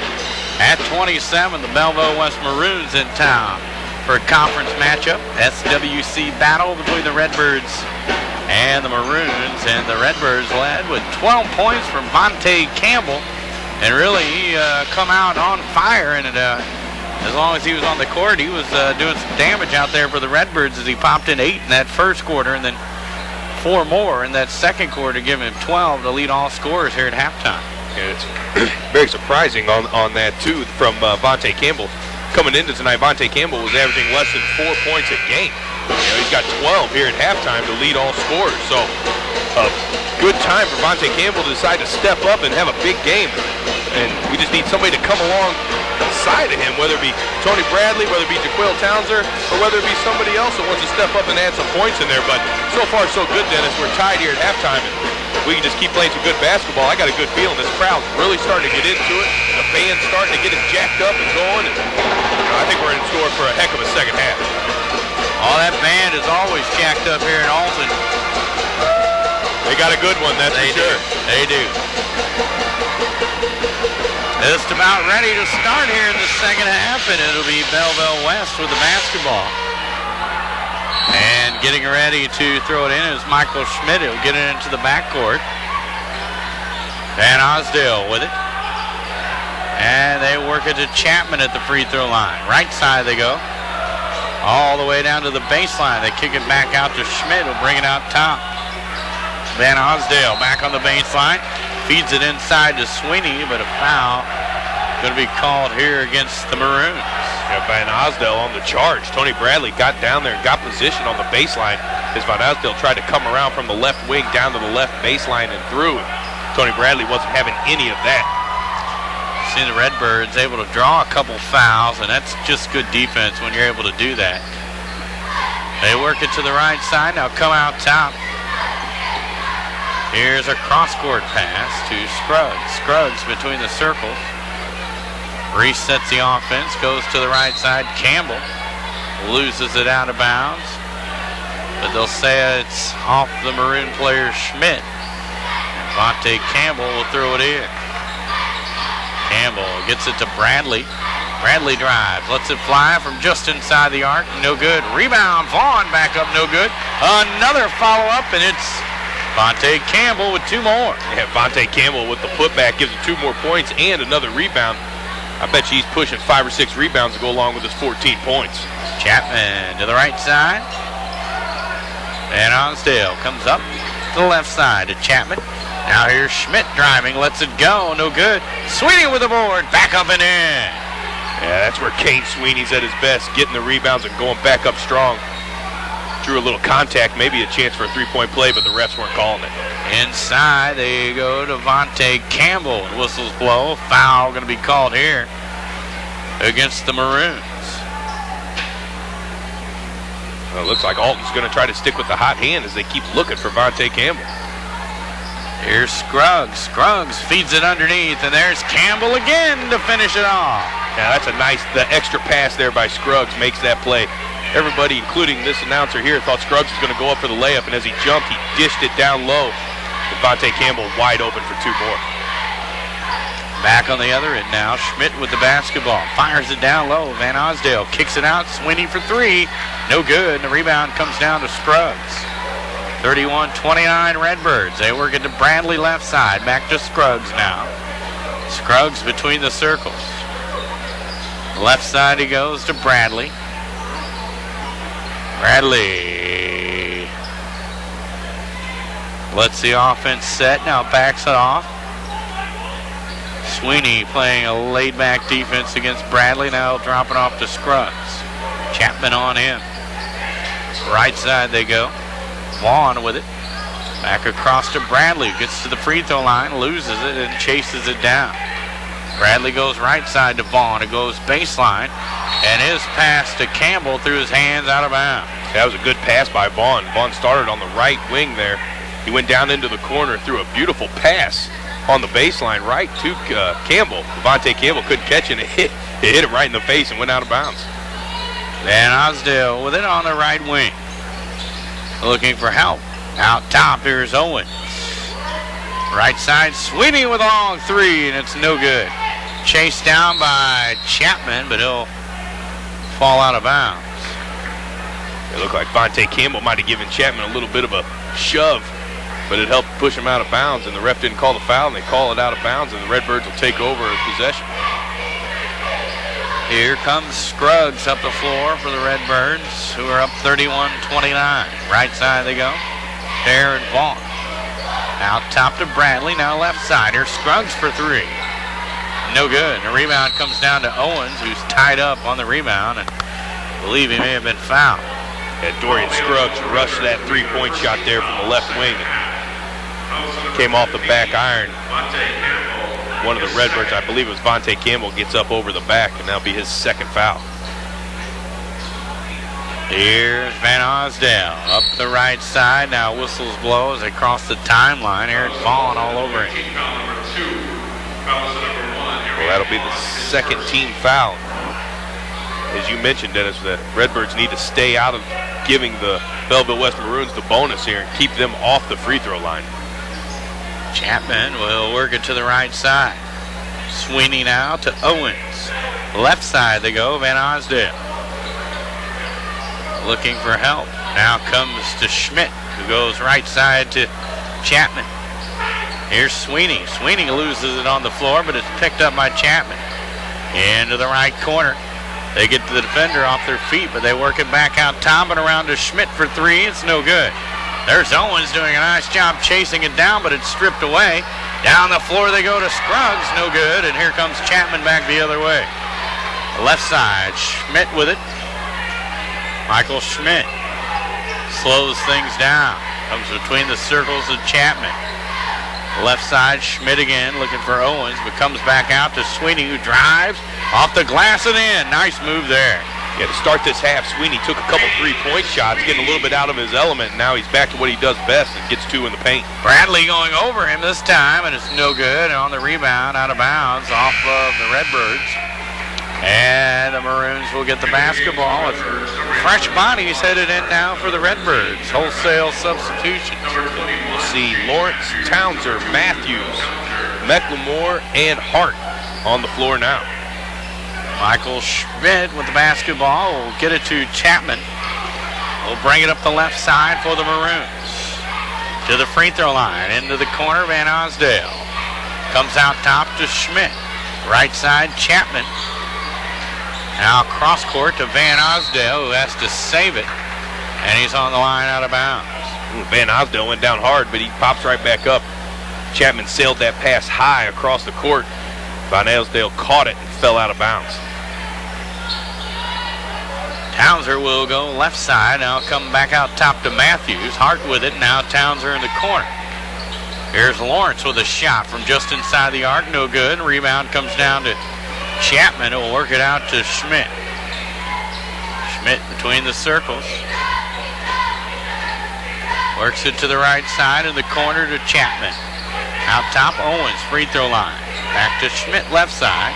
at 27. The Belleville West Maroons in town for a conference matchup. SWC battle between the Redbirds and the Maroons. And the Redbirds led with 12 points from Monte Campbell. And really, he come out on fire. And as long as he was on the court, he was doing some damage out there for the Redbirds as he popped in 8 in that first quarter and then 4 more in that second quarter to give him 12 to lead all scorers here at halftime. And it's very surprising on that, too, from Vontae Campbell. Coming into tonight, Vontae Campbell was averaging less than 4 points a game. He's got 12 here at halftime to lead all scorers. So a good time for Vontae Campbell to decide to step up and have a big game. And we just need somebody to come alongside of him, whether it be Tony Bradley, whether it be Jaquil Townsend, or whether it be somebody else that wants to step up and add some points in there. But so far, so good, Dennis. We're tied here at halftime, and we can just keep playing some good basketball. I got a good feeling this crowd's really starting to get into it. The band's starting to get it jacked up and going. And I think we're in store for a heck of a second half. Oh, that band is always jacked up here in Alton. They got a good one, that's for sure. They do. Just about ready to start here in the second half, and it'll be Belleville West with the basketball. And getting ready to throw it in is Michael Schmidt. He'll get it into the backcourt. Van Osdale with it. And they work it to Chapman at the free throw line. Right side they go. All the way down to the baseline. They kick it back out to Schmidt. He'll bring it out top. Van Osdale back on the baseline. Feeds it inside to Sweeney, but a foul going to be called here against the Maroons. Yeah, Van Osdale on the charge. Tony Bradley got down there and got position on the baseline as Van Osdale tried to come around from the left wing down to the left baseline and through. Tony Bradley wasn't having any of that. See the Redbirds able to draw a couple fouls, and that's just good defense when you're able to do that. They work it to the right side. Now come out top. Here's a cross-court pass to Scruggs. Scruggs between the circles. Resets the offense, goes to the right side. Campbell loses it out of bounds. But they'll say it's off the Maroon player Schmidt. And Vontae Campbell will throw it in. Campbell gets it to Bradley. Bradley drives, lets it fly from just inside the arc. No good. Rebound, Vaughn back up, no good. Another follow-up, and it's Vontae Campbell with 2 more. Yeah, Vontae Campbell with the putback gives him 2 more points and another rebound. I bet you he's pushing 5 or 6 rebounds to go along with his 14 points. Chapman to the right side. Van Osdale comes up to the left side to Chapman. Now here's Schmidt driving, lets it go, no good. Sweeney with the board, back up and in. Yeah, that's where Kane Sweeney's at his best, getting the rebounds and going back up strong. Drew a little contact, maybe a chance for a 3-point play, but the refs weren't calling it. Inside, they go to Vontae Campbell. Whistles blow. Foul going to be called here against the Maroons. Well, it looks like Alton's going to try to stick with the hot hand as they keep looking for Vontae Campbell. Here's Scruggs. Scruggs feeds it underneath, and there's Campbell again to finish it off. Yeah, that's a nice, the extra pass there by Scruggs makes that play. Everybody, including this announcer here, thought Scruggs was going to go up for the layup, and as he jumped, he dished it down low. And Vontae Campbell wide open for 2 more. Back on the other end now, Schmidt with the basketball. Fires it down low. Van Osdale kicks it out. Sweeney for 3. No good. And the rebound comes down to Scruggs. 31-29 Redbirds. They work it to Bradley left side. Back to Scruggs now. Scruggs between the circles. Left side he goes to Bradley. Bradley lets the offense set, now backs it off. Sweeney playing a laid-back defense against Bradley, now dropping off to Scruggs. Chapman on him. Right side they go. Vaughn with it. Back across to Bradley, gets to the free throw line, loses it, and chases it down. Bradley goes right side to Vaughn. It goes baseline. And his pass to Campbell through his hands out of bounds. That was a good pass by Vaughn. Vaughn started on the right wing there. He went down into the corner, threw a beautiful pass on the baseline right to Campbell. Vontae Campbell couldn't catch it. It hit him right in the face and went out of bounds. Van Osdale with it on the right wing. Looking for help. Out top, here's Owens. Right side, Sweeney with a long 3, and it's no good. Chased down by Chapman, but he'll fall out of bounds. It looked like Vontae Campbell might have given Chapman a little bit of a shove, but it helped push him out of bounds, and the ref didn't call the foul, and they call it out of bounds, and the Redbirds will take over possession. Here comes Scruggs up the floor for the Redbirds, who are up 31-29. Right side they go. Aaron Vaughn. Out top to Bradley, now left side. Here's Scruggs for three. No good. The rebound comes down to Owens, who's tied up on the rebound, and I believe he may have been fouled. And Dorian Scruggs rushed that three-point shot there from the left wing. Came off the back iron. One of the Redbirds, I believe it was Vontae Campbell, gets up over the back, and that'll be his second foul. Here's Van Osdale up the right side. Now whistles blow as they cross the timeline. Aaron falling all over him. Well, that'll be the second team foul. As you mentioned, Dennis, the Redbirds need to stay out of giving the Belleville West Maroons the bonus here and keep them off the free throw line. Chapman will work it to the right side. Sweeney now to Owens. Left side they go, Van Osdale. Looking for help. Now comes to Schmidt, who goes right side to Chapman. Here's Sweeney. Sweeney loses it on the floor, but it's picked up by Chapman. Into the right corner. They get to the defender off their feet, but they work it back out top and around to Schmidt for three. It's no good. There's Owens doing a nice job chasing it down, but it's stripped away. Down the floor they go to Scruggs. No good. And here comes Chapman back the other way. Left side. Schmidt with it. Michael Schmidt slows things down. Comes between the circles of Chapman. Left side, Schmidt again looking for Owens, but comes back out to Sweeney, who drives off the glass and in. Nice move there. Yeah, to start this half, Sweeney took a couple three-point shots, getting a little bit out of his element, and now he's back to what he does best and gets two in the paint. Bradley going over him this time, and it's no good. And on the rebound, out of bounds, off of the Redbirds. And the Maroons will get the basketball. With fresh bodies headed in now for the Redbirds. Wholesale substitutions. We'll see Lawrence, Townser, Matthews, McLemore, and Hart on the floor now. Michael Schmidt with the basketball will get it to Chapman. Will bring it up the left side for the Maroons. To the free throw line, into the corner, Van Osdale. Comes out top to Schmidt. Right side, Chapman. Now cross court to Van Osdale, who has to save it. And he's on the line out of bounds. Van Osdale went down hard, but he pops right back up. Chapman sailed that pass high across the court. Van Osdale caught it and fell out of bounds. Townser will go left side. Now come back out top to Matthews. Hart with it. Now Townser in the corner. Here's Lawrence with a shot from just inside the arc. No good. Rebound comes down to Chapman, who will work it out to Schmidt. Schmidt between the circles. Works it to the right side in the corner to Chapman. Out top, Owens, free throw line. Back to Schmidt, left side.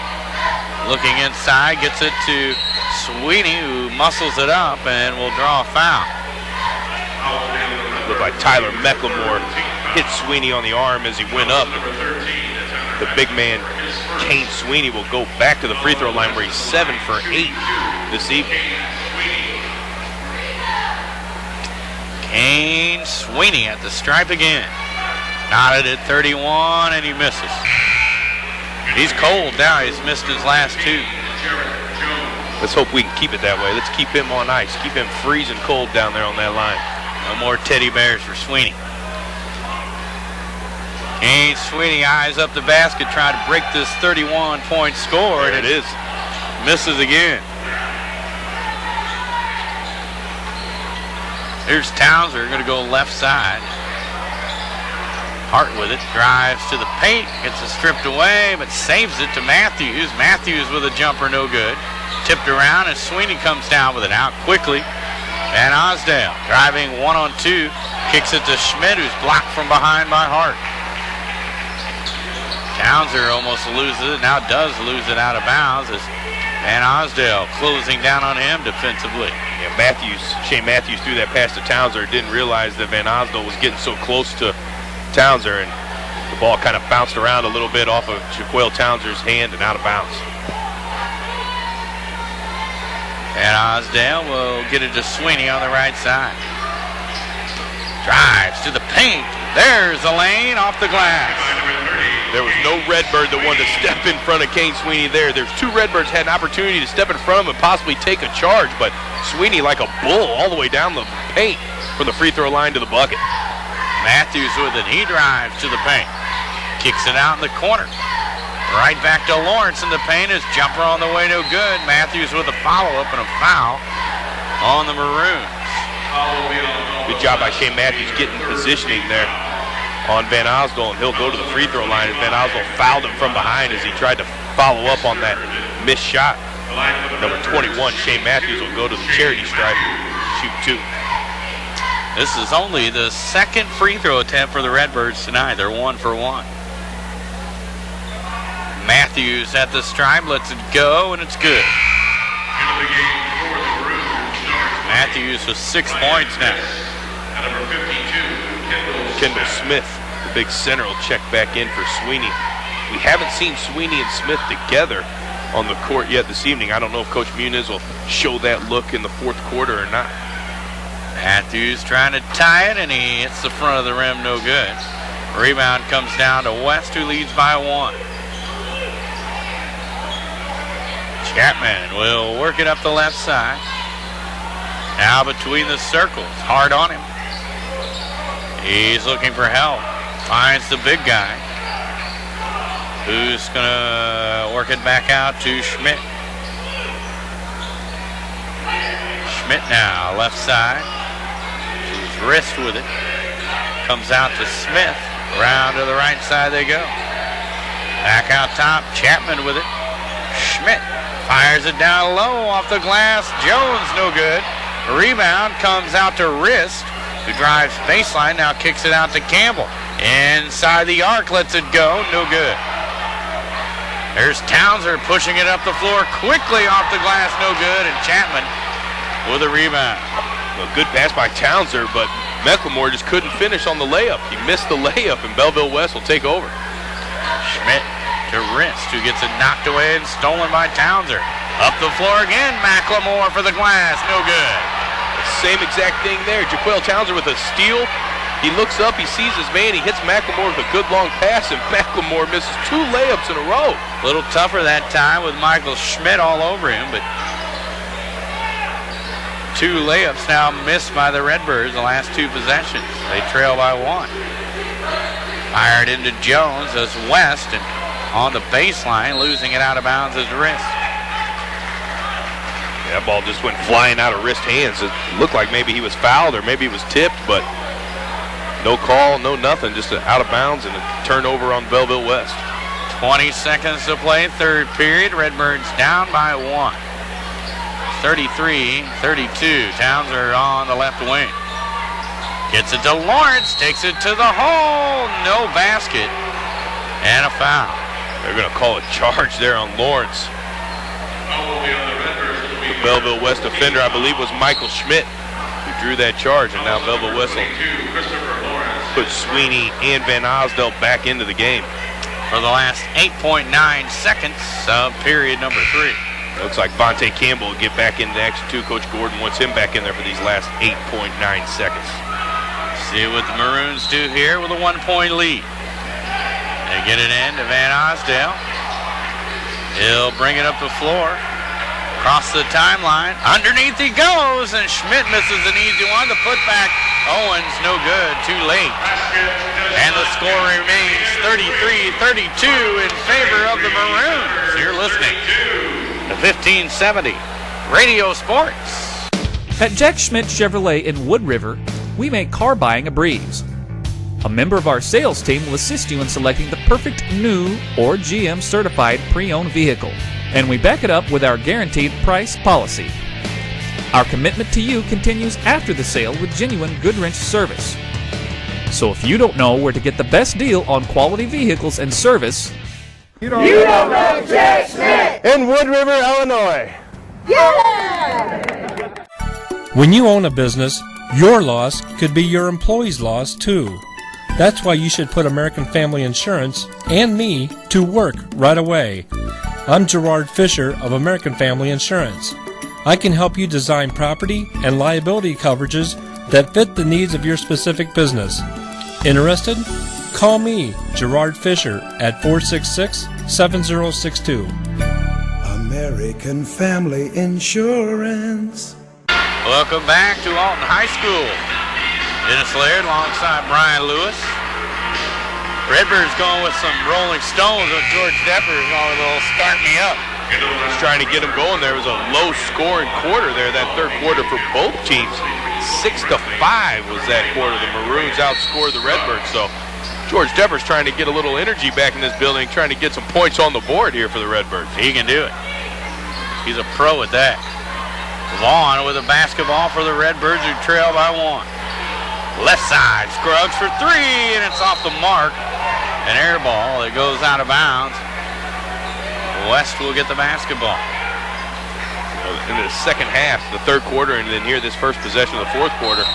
Looking inside, gets it to Sweeney, who muscles it up and will draw a foul. Looked like Tyler McLemore hit Sweeney on the arm as he went up. The big man, Kane Sweeney, will go back to the free throw line where he's 7 for 8 this evening. Kane Sweeney at the stripe again. Knotted at 31, and he misses. He's cold now. He's missed his last two. Let's hope we can keep it that way. Let's keep him on ice. Keep him freezing cold down there on that line. No more teddy bears for Sweeney. Kane Sweeney eyes up the basket, trying to break this 31-point score. There it is. Misses again. Here's Townser, going to go left side. Hart with it, drives to the paint, gets it stripped away, but saves it to Matthews. Matthews with a jumper, no good. Tipped around, and Sweeney comes down with it out quickly. And Osdale driving 1-on-2, kicks it to Schmidt, who's blocked from behind by Hart. Townser almost loses it, now does lose it out of bounds as Van Osdale closing down on him defensively. Yeah, Shane Matthews threw that pass to Townser, didn't realize that Van Osdale was getting so close to Townser, and the ball kind of bounced around a little bit off of Jaquel Townser's hand and out of bounds. And Osdale will get it to Sweeney on the right side. Drives to the paint. There's the lane off the glass. There was no Redbird that wanted to step in front of Kane Sweeney there. There's two Redbirds had an opportunity to step in front of him and possibly take a charge, but Sweeney, like a bull, all the way down the paint from the free throw line to the bucket. Matthews with it. He drives to the paint. Kicks it out in the corner. Right back to Lawrence in the paint. His jumper on the way, no good. Matthews with a follow-up and a foul on the Maroons. Good job by Shane Matthews getting positioning there on Van Osdol, and he'll go to the free throw line. And Van Osdol fouled him from behind as he tried to follow up on that missed shot. Number 21, Shane Matthews, will go to the charity stripe and shoot 2. This is only the second free throw attempt for the Redbirds tonight. They're 1 for 1. Matthews at the stripe, lets it go, and it's good. Matthews with 6 points now. Number 52, Kendall Smith, the big center, will check back in for Sweeney. We haven't seen Sweeney and Smith together on the court yet this evening. I don't know if Coach Muniz will show that look in the fourth quarter or not. Matthews trying to tie it, and he hits the front of the rim, no good. Rebound comes down to West, who leads by 1. Chapman will work it up the left side. Now between the circles, hard on him. He's looking for help. Finds the big guy, who's going to work it back out to Schmidt. Schmidt now, left side. His wrist with it. Comes out to Smith. Around to the right side they go. Back out top, Chapman with it. Schmidt fires it down low off the glass. Jones, no good. Rebound comes out to Wrist, who drives baseline, now kicks it out to Campbell. Inside the arc, lets it go, no good. There's Townsend pushing it up the floor quickly off the glass, no good, and Chapman with a rebound. A good pass by Townsend, but McLemore just couldn't finish on the layup. He missed the layup, and Belleville West will take over. Schmidt to Wrist, who gets it knocked away and stolen by Townsend. Up the floor again, McLemore for the glass, no good. Same exact thing there. Jaquel Townsend with a steal. He looks up, he sees his man, he hits McLemore with a good long pass, and McLemore misses 2 layups in a row. A little tougher that time with Michael Schmidt all over him, but 2 layups now missed by the Redbirds the last 2 possessions. They trail by 1. Fired into Jones as West, and on the baseline, losing it out of bounds is Wrist. That ball just went flying out of Wrist hands. It looked like maybe he was fouled or maybe he was tipped, but no call, no nothing, just out of bounds and a turnover on Belleville West. 20 seconds to play, third period. Redbirds down by 1. 33-32. Towns are on the left wing. Gets it to Lawrence, takes it to the hole. No basket and a foul. They're going to call a charge there on Lawrence. The Belleville West defender, I believe, was Michael Schmidt, who drew that charge, and now Belleville West will put Sweeney and Van Osdell back into the game. For the last 8.9 seconds of period number 3. Looks like Vontae Campbell will get back into action too. Coach Gordon wants him back in there for these last 8.9 seconds. See what the Maroons do here with a 1-point lead. They get it in to Van Osdell. He'll bring it up the floor. Across the timeline. Underneath he goes, and Schmidt misses an easy one. The putback, Owens, no good, too late. And the score remains 33-32 in favor of the Maroons. You're listening to 1570 Radio Sports. At Jack Schmidt Chevrolet in Wood River, we make car buying a breeze. A member of our sales team will assist you in selecting the perfect new or GM certified pre-owned vehicle, and we back it up with our guaranteed price policy. Our commitment to you continues after the sale with genuine Goodwrench service. So if you don't know where to get the best deal on quality vehicles and service, you don't know Jack Schmidt in Wood River, Illinois. Yeah! When you own a business, your loss could be your employee's loss too. That's why you should put American Family Insurance and me to work right away. I'm Gerard Fisher of American Family Insurance. I can help you design property and liability coverages that fit the needs of your specific business. Interested? Call me, Gerard Fisher, at 466-7062. American Family Insurance. Welcome back to Alton High School. Dennis Laird alongside Brian Lewis. Redbirds going with some Rolling Stones with George Depper going with a little Start Me Up. Just trying to get them going. There was a low-scoring quarter there, that third quarter for both teams. 6-5 was that quarter. The Maroons outscored the Redbirds. So George Depper's trying to get a little energy back in this building, trying to get some points on the board here for the Redbirds. He can do it. He's a pro at that. Vaughn with a basketball for the Redbirds who trail by 1. Left side, Scruggs for 3, and it's off the mark. An air ball that goes out of bounds. West will get the basketball. In the second half, the third quarter, and then here this first possession of the fourth quarter,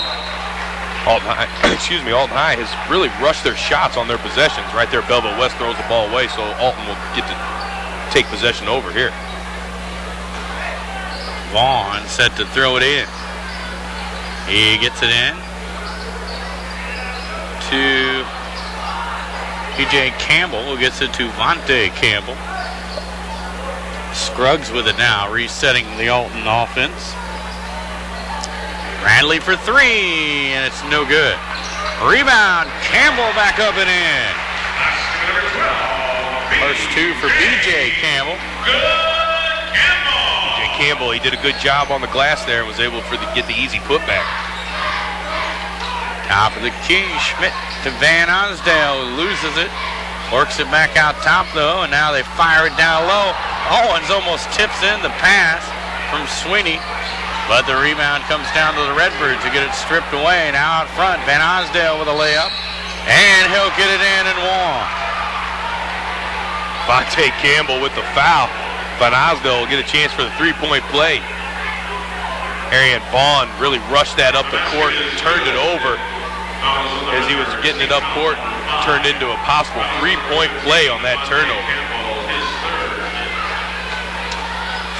Alton High has really rushed their shots on their possessions. Right there, Belleville West throws the ball away, so Alton will get to take possession over here. Vaughn set to throw it in. He gets it in to P.J. Campbell, who gets it to Vontae Campbell. Scruggs with it now, resetting the Alton offense. Bradley for 3, and it's no good. Rebound, Campbell back up and in. First 2 for B.J. Campbell. B.J. Campbell, he did a good job on the glass there and was able to get the easy putback. Top of the key, Schmidt to Van Osdale, who loses it. Works it back out top, though, and now they fire it down low. Owens almost tips in the pass from Sweeney, but the rebound comes down to the Redbirds who get it stripped away. Now out front, Van Osdale with a layup, and he'll get it in and 1. Vontae Campbell with the foul. Van Osdale will get a chance for the three-point play. Arian Vaughn really rushed that up the court and turned it over as he was getting it up court and turned into a possible three-point play on that turnover.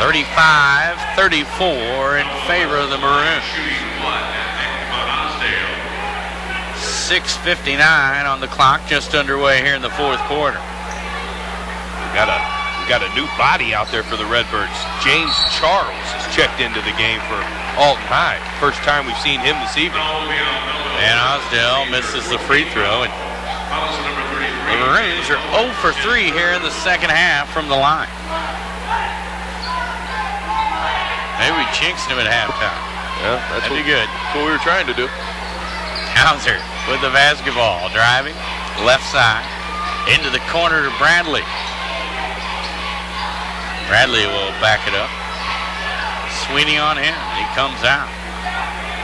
35-34 in favor of the Maroons. 6:59 on the clock, just underway here in the fourth quarter. We got a new body out there for the Redbirds. James Charles has checked into the game for Alton High. First time we've seen him this evening. Van Osdale misses the free throw, and the Maroons are 0 for 3 here in the second half from the line. Maybe we jinxed him at halftime. Yeah, that'd be good. That's what we were trying to do. Hauser with the basketball, driving left side into the corner to Bradley. Bradley will back it up. Sweeney on him. He comes out.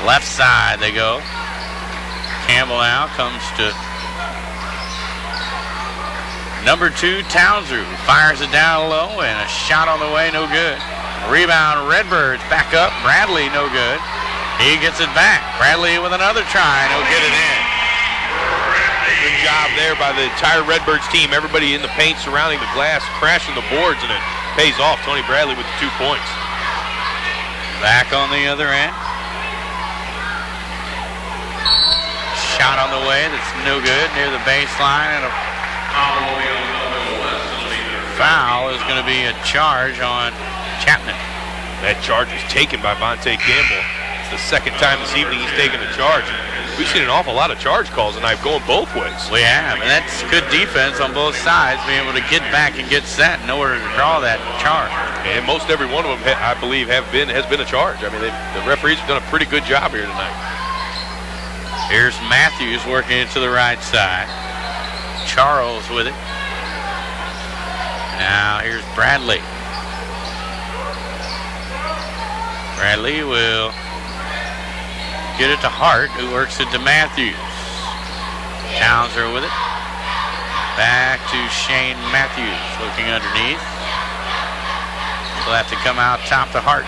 Left side they go. Campbell now comes to number 2, Townser, who fires it down low, and a shot on the way, no good. Rebound, Redbirds back up. Bradley, no good. He gets it back. Bradley with another try, and he'll get it in. Good job there by the entire Redbirds team. Everybody in the paint surrounding the glass, crashing the boards, and it pays off. Tony Bradley with the 2 points. Back on the other end. Shot on the way, that's no good, near the baseline, and a foul is going to be a charge on Chapman. That charge was taken by Vontae Campbell. It's the second time this evening he's taken a charge. We've seen an awful lot of charge calls tonight going both ways. We have, and that's good defense on both sides, being able to get back and get set in order to draw that charge. And most every one of them, I believe, has been a charge. I mean, the referees have done a pretty good job here tonight. Here's Matthews working it to the right side. Charles with it. Now here's Bradley. Bradley will get it to Hart, who works it to Matthews. Townser with it. Back to Shane Matthews, looking underneath. He'll have to come out top to Hart.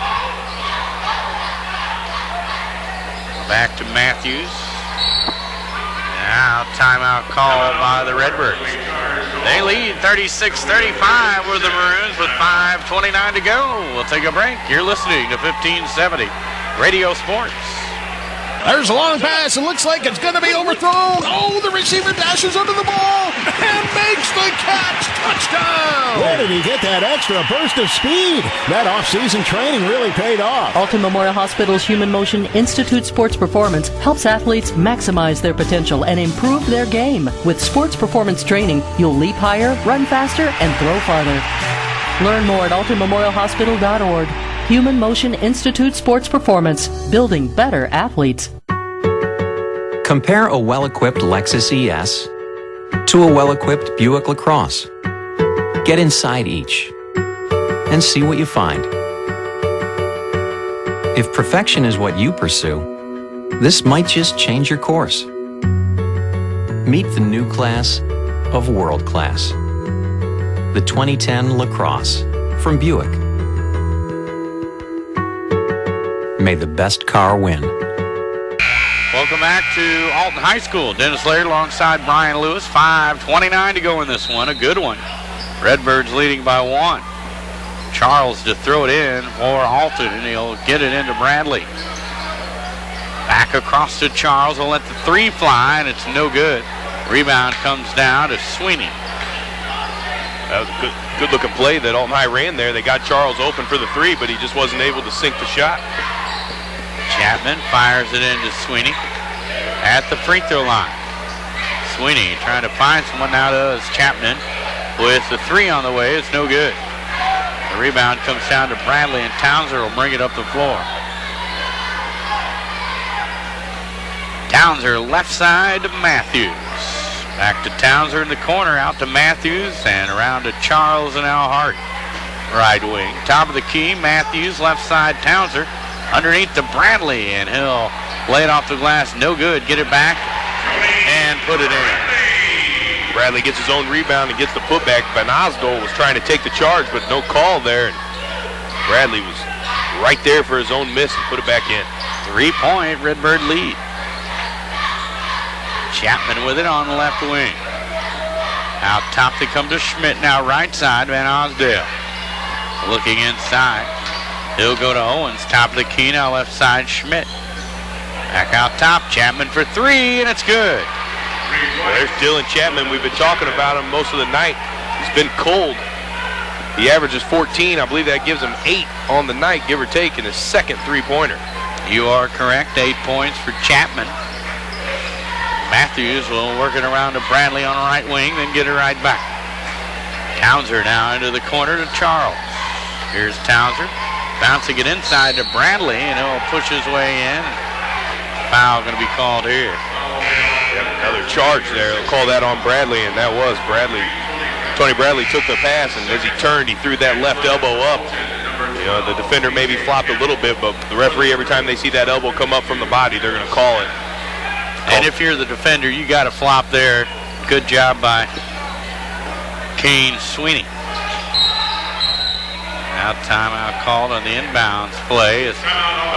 Back to Matthews. Now timeout call by the Redbirds. They lead 36-35 with the Maroons with 5:29 to go. We'll take a break. You're listening to 1570 Radio Sports. There's a long pass. It looks like it's going to be overthrown. Oh, the receiver dashes under the ball and makes the catch. Touchdown! Where did he get that extra burst of speed? That off-season training really paid off. Alton Memorial Hospital's Human Motion Institute Sports Performance helps athletes maximize their potential and improve their game. With sports performance training, you'll leap higher, run faster, and throw farther. Learn more at altonmemorialhospital.org. Human Motion Institute Sports Performance, building better athletes. Compare a well-equipped Lexus ES to a well-equipped Buick LaCrosse. Get inside each and see what you find. If perfection is what you pursue, this might just change your course. Meet the new class of world class. The 2010 LaCrosse from Buick. May the best car win. Welcome back to Alton High School. Dennis Laird alongside Brian Lewis. 5:29 to go in this one. A good one. Redbirds leading by 1. Charles to throw it in for Alton, and he'll get it into Bradley. Back across to Charles. He'll let the 3 fly, and it's no good. Rebound comes down to Sweeney. That was a good-looking play that Alton High ran there. They got Charles open for the 3, but he just wasn't able to sink the shot. Chapman fires it into Sweeney at the free throw line. Sweeney trying to find someone now does Chapman with the 3 on the way. It's no good. The rebound comes down to Bradley, and Townsend will bring it up the floor. Townsend left side to Matthews. Back to Townsend in the corner, out to Matthews, and around to Charles and Al Hart. Right wing. Top of the key, Matthews, left side Townsend. Underneath to Bradley, and he'll lay it off the glass. No good. Get it back and put it in. Bradley gets his own rebound and gets the putback. Van Osdol was trying to take the charge, but no call there. And Bradley was right there for his own miss and put it back in. 3-point Redbird lead. Chapman with it on the left wing. Out top they come to Schmidt now, right side, Van Osdale. Looking inside. He'll go to Owens, top of the key now, left side, Schmidt. Back out top, Chapman for 3, and it's good. Well, there's Dylan Chapman. We've been talking about him most of the night. He's been cold. He averages 14. I believe that gives him 8 on the night, give or take, in his second 3-pointer. You are correct, 8 points for Chapman. Matthews will work it around to Bradley on the right wing, then get it right back. Townsend now into the corner to Charles. Here's Townsend. Bouncing it inside to Bradley, and he'll push his way in. Foul going to be called here. Another charge there. They'll call that on Bradley, and that was Bradley. Tony Bradley took the pass, and as he turned, he threw that left elbow up. You know, the defender maybe flopped a little bit, but the referee, every time they see that elbow come up from the body, they're going to call it. And if you're the defender, you got to flop there. Good job by Kane Sweeney. Now timeout called on the inbounds play as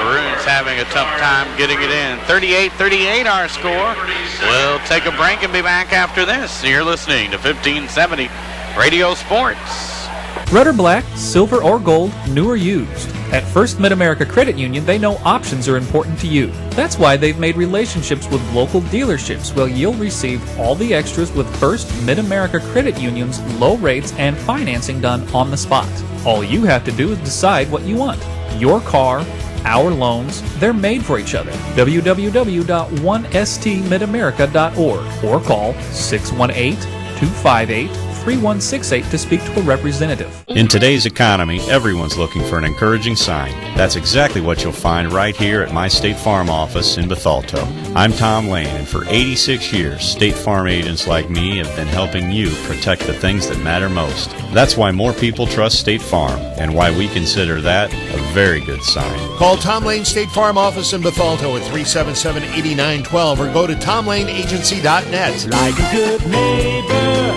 Maroons having a tough time getting it in. 38-38 our score. We'll take a break and be back after this. You're listening to 1570 Radio Sports. Red or black, silver or gold, new or used. At First Mid-America Credit Union, they know options are important to you. That's why they've made relationships with local dealerships where you'll receive all the extras with First Mid-America Credit Union's low rates and financing done on the spot. All you have to do is decide what you want. Your car, our loans, they're made for each other. www.1stmidamerica.org or call 618-258-3168 to speak to a representative. In today's economy, everyone's looking for an encouraging sign. That's exactly what you'll find right here at my State Farm office in Bethalto. I'm Tom Lane, and for 86 years, State Farm agents like me have been helping you protect the things that matter most. That's why more people trust State Farm, and why we consider that a very good sign. Call Tom Lane State Farm office in Bethalto at 377-8912 or go to tomlaneagency.net. Like a good neighbor,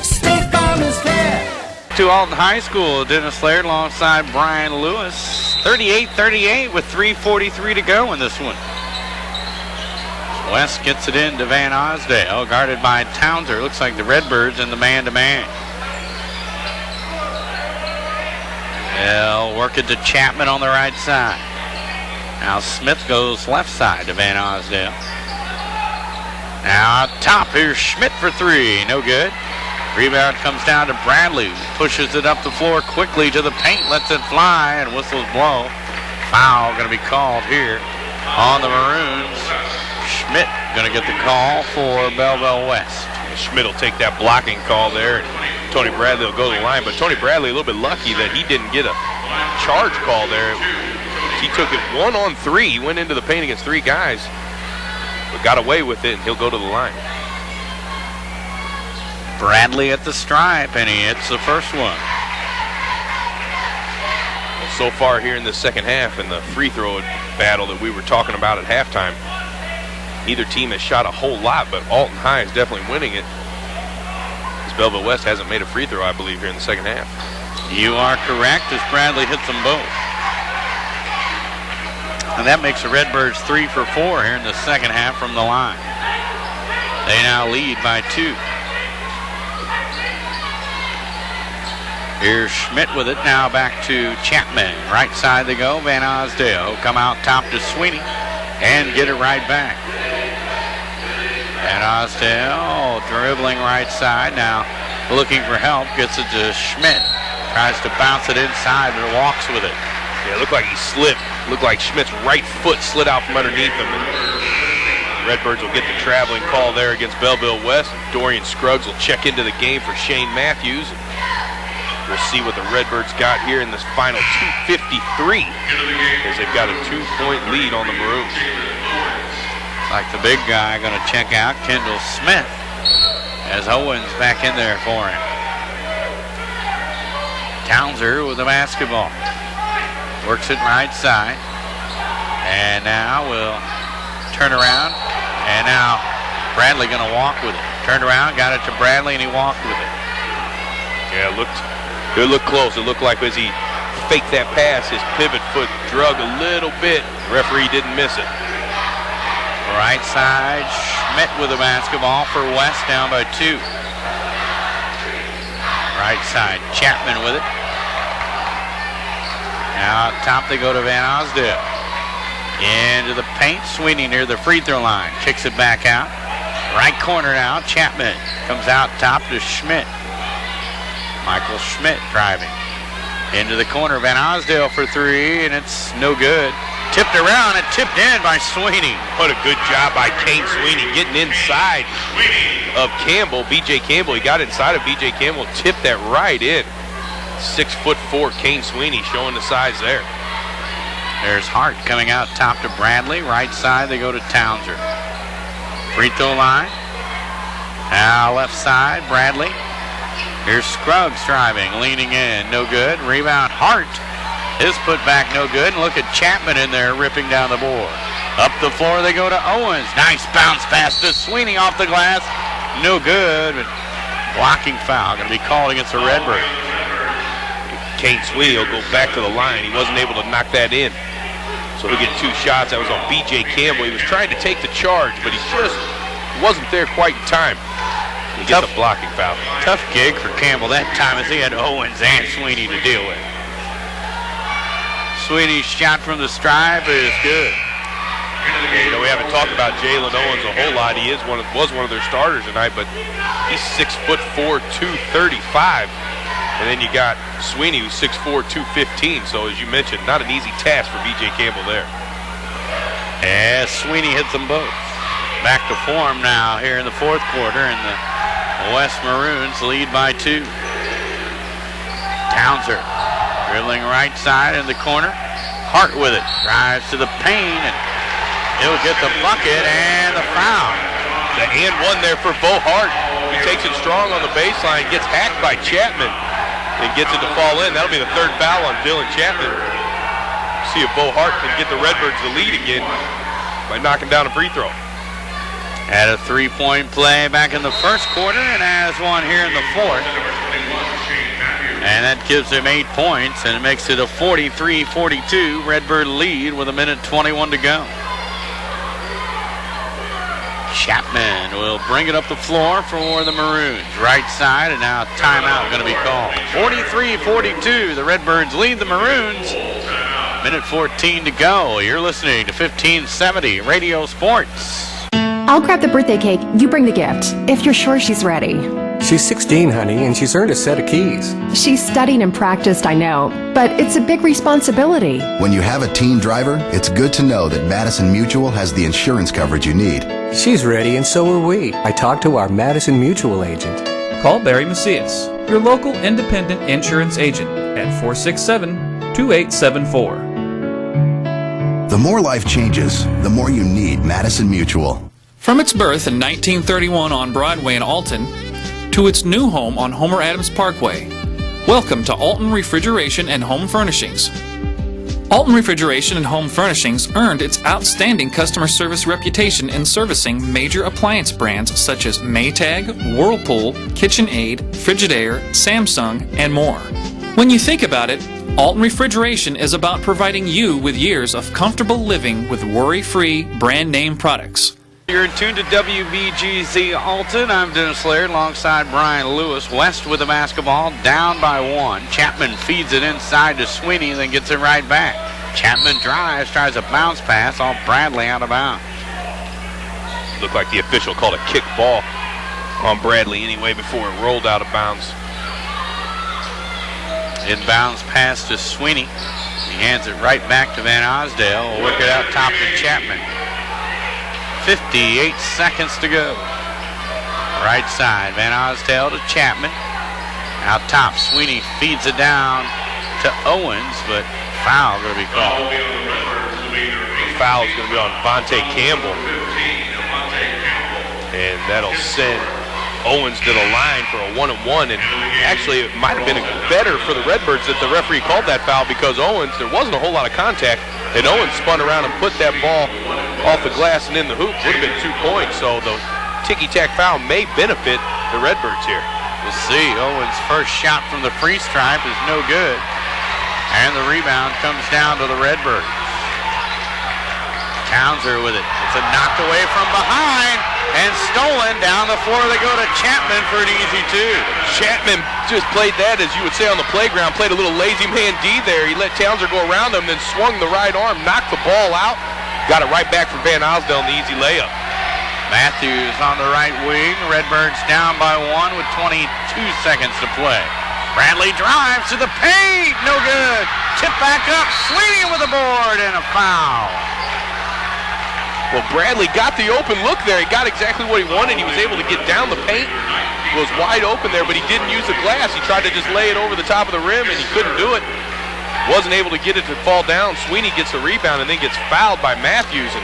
State Farm is there. To Alton High School, Dennis Laird alongside Brian Lewis. 38-38 with 3:43 to go in this one. West gets it in to Van Osdale, guarded by Townsend. Looks like the Redbirds in the man-to-man. They'll work it to Chapman on the right side. Now Smith goes left side to Van Osdale. Now top, here's Schmidt for three. No good. Rebound comes down to Bradley. Pushes it up the floor quickly to the paint. Lets it fly and whistles blow. Foul going to be called here on the Maroons. Schmidt going to get the call for Belleville West. Schmidt will take that blocking call there. Tony Bradley will go to the line, but Tony Bradley a little bit lucky that he didn't get a charge call there. He took it 1-on-3. He went into the paint against three guys, but got away with it, and he'll go to the line. Bradley at the stripe, and he hits the first one. So far here in the second half, in the free throw battle that we were talking about at halftime, neither team has shot a whole lot, but Alton High is definitely winning it. As Belleville West hasn't made a free throw, I believe, here in the second half. You are correct, as Bradley hits them both. And that makes the Redbirds 3 for 4 here in the second half from the line. They now lead by 2. Here's Schmidt with it, now back to Chapman. Right side they go, Van Osdale. Come out top to Sweeney and get it right back. Van Osdale dribbling right side, now looking for help, gets it to Schmidt. Tries to bounce it inside, but walks with it. Yeah, it looked like he slipped. Looked like Schmidt's right foot slid out from underneath him. And Redbirds will get the traveling call there against Belleville West. Dorian Scruggs will check into the game for Shane Matthews. We'll see what the Redbirds got here in this final 2:53, as they've got a 2-point lead on the Maroons. Like the big guy going to check out, Kendall Smith, as Owens back in there for him. Townser with the basketball. Works it right side. And now we'll turn around. And now Bradley going to walk with it. Turned around, got it to Bradley, and he walked with it. Yeah, it looked close. It looked like as he faked that pass, his pivot foot drug a little bit. The referee didn't miss it. Right side, Schmidt with the basketball for West, down by 2. Right side, Chapman with it. Now top they go to Van Osdale. Into the paint, Sweeney near the free throw line. Kicks it back out. Right corner now, Chapman comes out top to Schmidt. Michael Schmidt driving. Into the corner, Van Osdale for 3, and it's no good. Tipped around and tipped in by Sweeney. What a good job by Kane Sweeney getting inside of Campbell, B.J. Campbell. He got inside of B.J. Campbell, tipped that right in. 6'4" Kane Sweeney showing the size there. There's Hart coming out top to Bradley. Right side they go to Townser. Free throw line. Now left side, Bradley. Here's Scruggs driving, leaning in, no good. Rebound, Hart. His put back, no good. And look at Chapman in there ripping down the board. Up the floor they go to Owens. Nice bounce pass to Sweeney off the glass. No good, but blocking foul going to be called against the Redbirds. Kane Sweeney will go back to the line. He wasn't able to knock that in. So he'll get 2 shots. That was on B.J. Campbell. He was trying to take the charge, but he just wasn't there quite in time. He gets a blocking foul. Tough gig for Campbell that time, as he had Owens and Sweeney to deal with. Sweeney's shot from the stripe is good. You know, we haven't talked about Jalen Owens a whole lot. He was one of their starters tonight, but he's 6'4", 235. And then you got Sweeney, who's 6'4", 215. So as you mentioned, not an easy task for B.J. Campbell there. And Sweeney hits them both. Back to form now here in the fourth quarter, and the West Maroons lead by 2. Townser dribbling right side in the corner. Hart with it. Drives to the paint, and he'll get the bucket and the foul. The and one there for Bo Hart. He takes it strong on the baseline, gets hacked by Chapman, and gets it to fall in. That'll be the 3rd foul on Dylan Chapman. See if Bo Hart can get the Redbirds the lead again by knocking down a free throw. Had a 3-point play back in the first quarter and has one here in the fourth. And that gives him 8 points, and it makes it a 43-42 Redbird lead with 1:21 to go. Chapman will bring it up the floor for the Maroons. Right side, and now timeout going to be called. 43-42, the Redbirds lead the Maroons. 1:14 2:15 to go. You're listening to 1570 Radio Sports. I'll grab the birthday cake. You bring the gift. If you're sure she's ready. She's 16, honey, and she's earned a set of keys. She's studied and practiced, I know, but it's a big responsibility. When you have a teen driver, it's good to know that Madison Mutual has the insurance coverage you need. She's ready, and so are we. I talked to our Madison Mutual agent. Call Barry Macias, your local independent insurance agent, at 467-2874. The more life changes, the more you need Madison Mutual. From its birth in 1931 on Broadway in Alton to its new home on Homer Adams Parkway, welcome to Alton Refrigeration and Home Furnishings. Alton Refrigeration and Home Furnishings earned its outstanding customer service reputation in servicing major appliance brands such as Maytag, Whirlpool, KitchenAid, Frigidaire, Samsung, and more. When you think about it, Alton Refrigeration is about providing you with years of comfortable living with worry-free brand name products. You're in tune to WBGZ Alton. I'm Dennis Laird alongside Brian Lewis. West with the basketball, down by 1. Chapman feeds it inside to Sweeney, then gets it right back. Chapman drives, tries a bounce pass off Bradley out of bounds. Looked like the official called a kick ball on Bradley anyway before it rolled out of bounds. Inbounds pass to Sweeney. He hands it right back to Van Osdale. Will work it out top to Chapman. 58 seconds to go. Right side, Van Osdale to Chapman. Out top, Sweeney feeds it down to Owens, but foul going to be called. Foul is going to be on Vontae Campbell. And that'll send Owens to the line for a 1-and-1. And actually, it might have been better for the Redbirds that the referee called that foul because Owens, there wasn't a whole lot of contact. And Owens spun around and put that ball off the glass and in the hoop. Would have been 2 points. So the ticky-tack foul may benefit the Redbirds here. We'll see. Owens' first shot from the free stripe is no good. And the rebound comes down to the Redbirds. Townsend with it. It's a knocked away from behind and stolen down the floor. They go to Chapman for an easy 2. Chapman just played that, as you would say on the playground, played a little lazy man D there. He let Townsend go around him, then swung the right arm, knocked the ball out, got it right back from Van Osdale in the easy layup. Matthews on the right wing. Redbirds down by 1 with 22 seconds to play. Bradley drives to the paint. No good. Tip back up. Sweeney with a board and a foul. Well, Bradley got the open look there. He got exactly what he wanted. He was able to get down the paint. It was wide open there, but he didn't use the glass. He tried to just lay it over the top of the rim, and he couldn't do it. Wasn't able to get it to fall down. Sweeney gets the rebound and then gets fouled by Matthews. And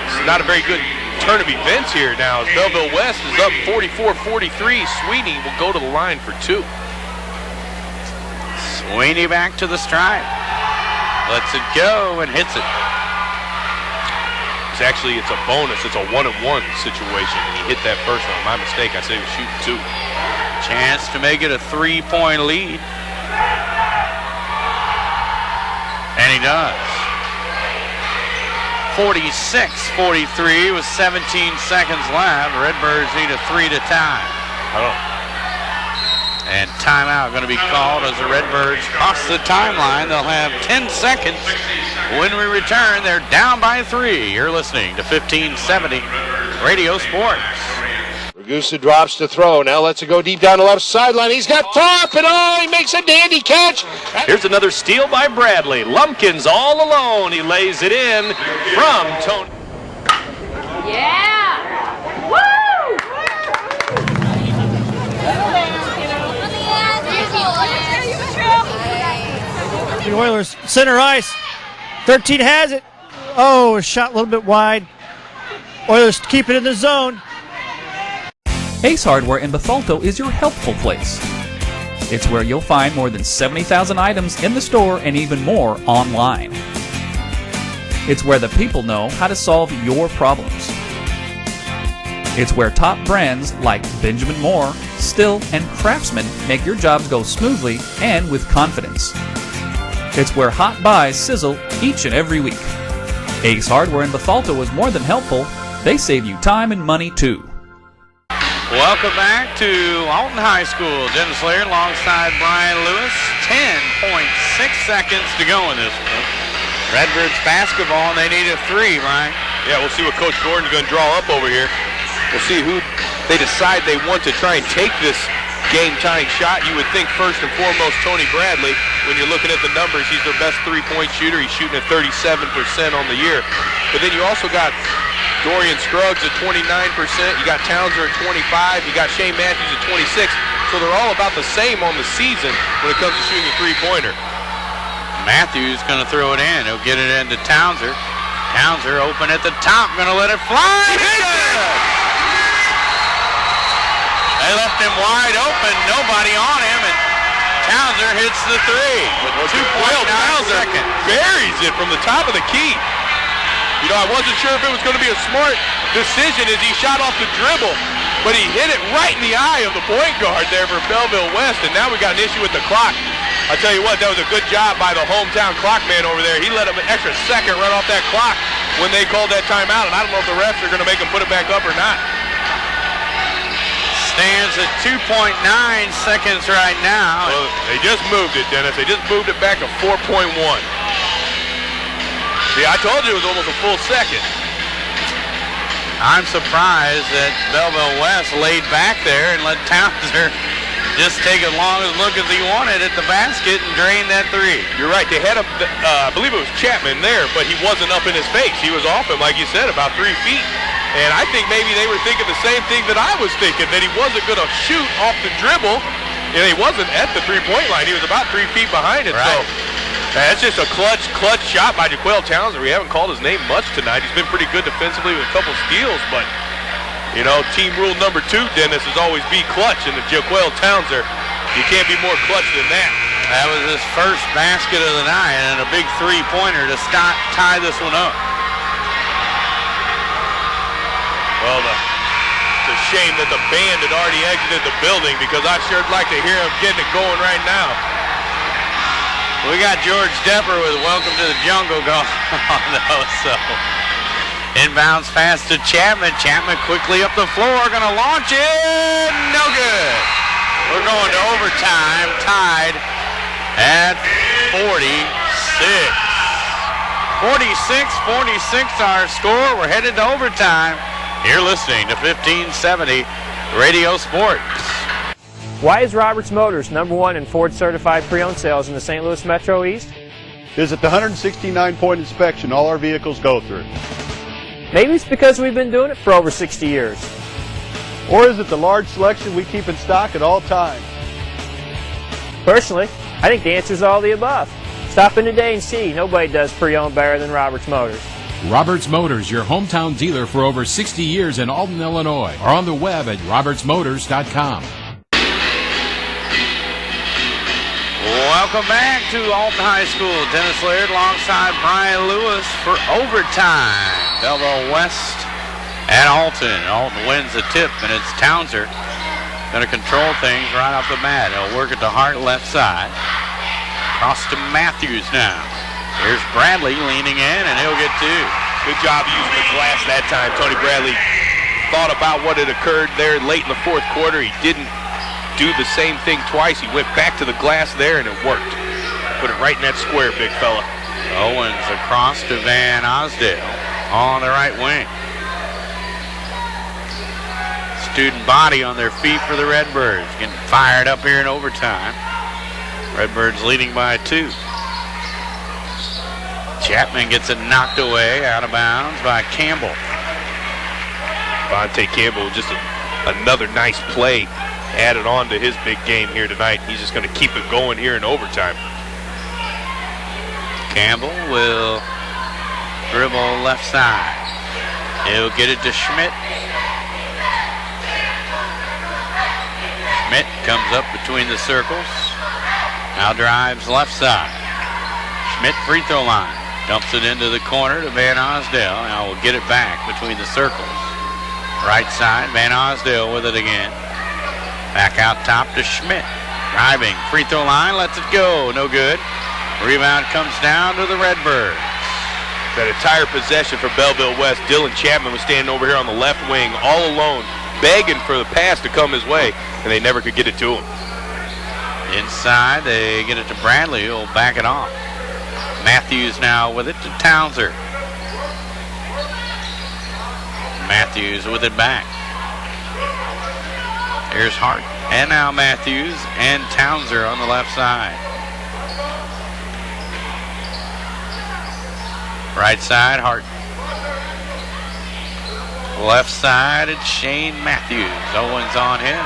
it's not a very good turn of events here now. As Belleville West is up 44-43. Sweeney will go to the line for 2. Sweeney back to the stripe. Lets it go and hits it. Actually, it's a bonus. It's a 1-and-1 situation. And he hit that first one. My mistake. I said he was shooting 2. Chance to make it a 3-point lead. And he does. 46-43 with 17 seconds left. Redbirds need a 3 to tie. And timeout going to be called as the Redbirds cross the timeline. They'll have 10 seconds. When we return, they're down by 3. You're listening to 1570 Radio Sports. Ragusa drops to throw. Now lets it go deep down the left sideline. He's got top, and he makes a dandy catch. Here's another steal by Bradley. Lumpkins all alone. He lays it in from Tony. Yeah! Woo! The Oilers center ice. 13 has it. Oh, a shot a little bit wide. Oilers keep it in the zone. Ace Hardware in Bethalto is your helpful place. It's where you'll find more than 70,000 items in the store and even more online. It's where the people know how to solve your problems. It's where top brands like Benjamin Moore, Still, and Craftsman make your jobs go smoothly and with confidence. It's where hot buys sizzle each and every week. Ace Hardware in Bethalto is more than helpful. They save you time and money too. Welcome back to Alton High School. Dennis Laird alongside Brian Lewis. 10.6 seconds to go in this one. Redbirds basketball, and they need a 3, Ryan. Yeah, we'll see what Coach Gordon's going to draw up over here. We'll see who they decide they want to try and take this game-tying shot. You would think first and foremost Tony Bradley. When you're looking at the numbers, he's their best three-point shooter. He's shooting at 37% on the year. But then you also got Dorian Scruggs at 29%. You got Townsend at 25. You got Shane Matthews at 26. So they're all about the same on the season when it comes to shooting a three-pointer. Matthews going to throw it in. He'll get it into Townsend. Townsend open at the top, going to let it fly. They left him wide open, nobody on him, and Townsend hits the 3 with 2.9 seconds. Buries it from the top of the key. You know, I wasn't sure if it was going to be a smart decision as he shot off the dribble, but he hit it right in the eye of the point guard there for Belleville West, and now we got an issue with the clock. I tell you what, that was a good job by the hometown clock man over there. He let him an extra second run off that clock when they called that timeout, and I don't know if the refs are going to make him put it back up or not. Stands at 2.9 seconds right now. Well, they just moved it, Dennis. They just moved it back to 4.1. See, I told you it was almost a full second. I'm surprised that Belleville West laid back there and let Townsend just take as long as look as he wanted at the basket and drain that 3. You're right. They had him, I believe it was Chapman there, but he wasn't up in his face. He was off him, like you said, about 3 feet. And I think maybe they were thinking the same thing that I was thinking, that he wasn't going to shoot off the dribble. And he wasn't at the three-point line. He was about 3 feet behind it. Right. So that's just a clutch shot by Jaquel Townsend. We haven't called his name much tonight. He's been pretty good defensively with a couple steals, but you know, team rule number 2, Dennis, is always be clutch. And the Jaquel Townsend, you can't be more clutch than that. That was his first basket of the night and a big three-pointer to tie this one up. Well, it's a shame that the band had already exited the building because I'd sure like to hear them getting it going right now. We got George Depper with Welcome to the Jungle going on, though, so. Inbounds pass to Chapman. Chapman quickly up the floor, going to launch it. No good. We're going to overtime, tied at 46. 46-46 our score. We're headed to overtime. You're listening to 1570 Radio Sports. Why is Roberts Motors #1 in Ford certified pre-owned sales in the St. Louis Metro East? Visit the 169-point inspection all our vehicles go through. Maybe it's because we've been doing it for over 60 years. Or is it the large selection we keep in stock at all times? Personally, I think the answer is all the above. Stop in today and see. Nobody does pre-owned better than Roberts Motors. Roberts Motors, your hometown dealer for over 60 years in Alton, Illinois, or on the web at RiverBender.com. Welcome back to Alton High School. Dennis Laird alongside Brian Lewis for overtime. Belleville West and Alton. Alton wins the tip, and it's Townsend going to control things right off the mat. He'll work at the Hart left side. Cross to Matthews now. Here's Bradley leaning in, and he'll get 2. Good job using the glass that time. Tony Bradley thought about what had occurred there late in the fourth quarter. He didn't do the same thing twice. He went back to the glass there, and it worked. Put it right in that square, big fella. Owens across to Van Osdale on the right wing. Student body on their feet for the Redbirds. Getting fired up here in overtime. Redbirds leading by 2. Chapman gets it knocked away out of bounds by Campbell. Vontae Campbell, just another nice play added on to his big game here tonight. He's just going to keep it going here in overtime. Campbell will dribble left side. He'll get it to Schmidt. Schmidt comes up between the circles. Now drives left side. Schmidt free throw line. Dumps it into the corner to Van Osdale. Now we'll get it back between the circles. Right side, Van Osdale with it again. Back out top to Schmidt. Driving, free throw line, lets it go. No good. Rebound comes down to the Redbirds. That entire possession for Belleville West. Dylan Chapman was standing over here on the left wing all alone, begging for the pass to come his way, and they never could get it to him. Inside, they get it to Bradley, who'll back it off. Matthews now with it to Townser. Matthews with it back. Here's Hart. And now Matthews and Townser on the left side. Right side, Hart. Left side, it's Shane Matthews. Owens on him.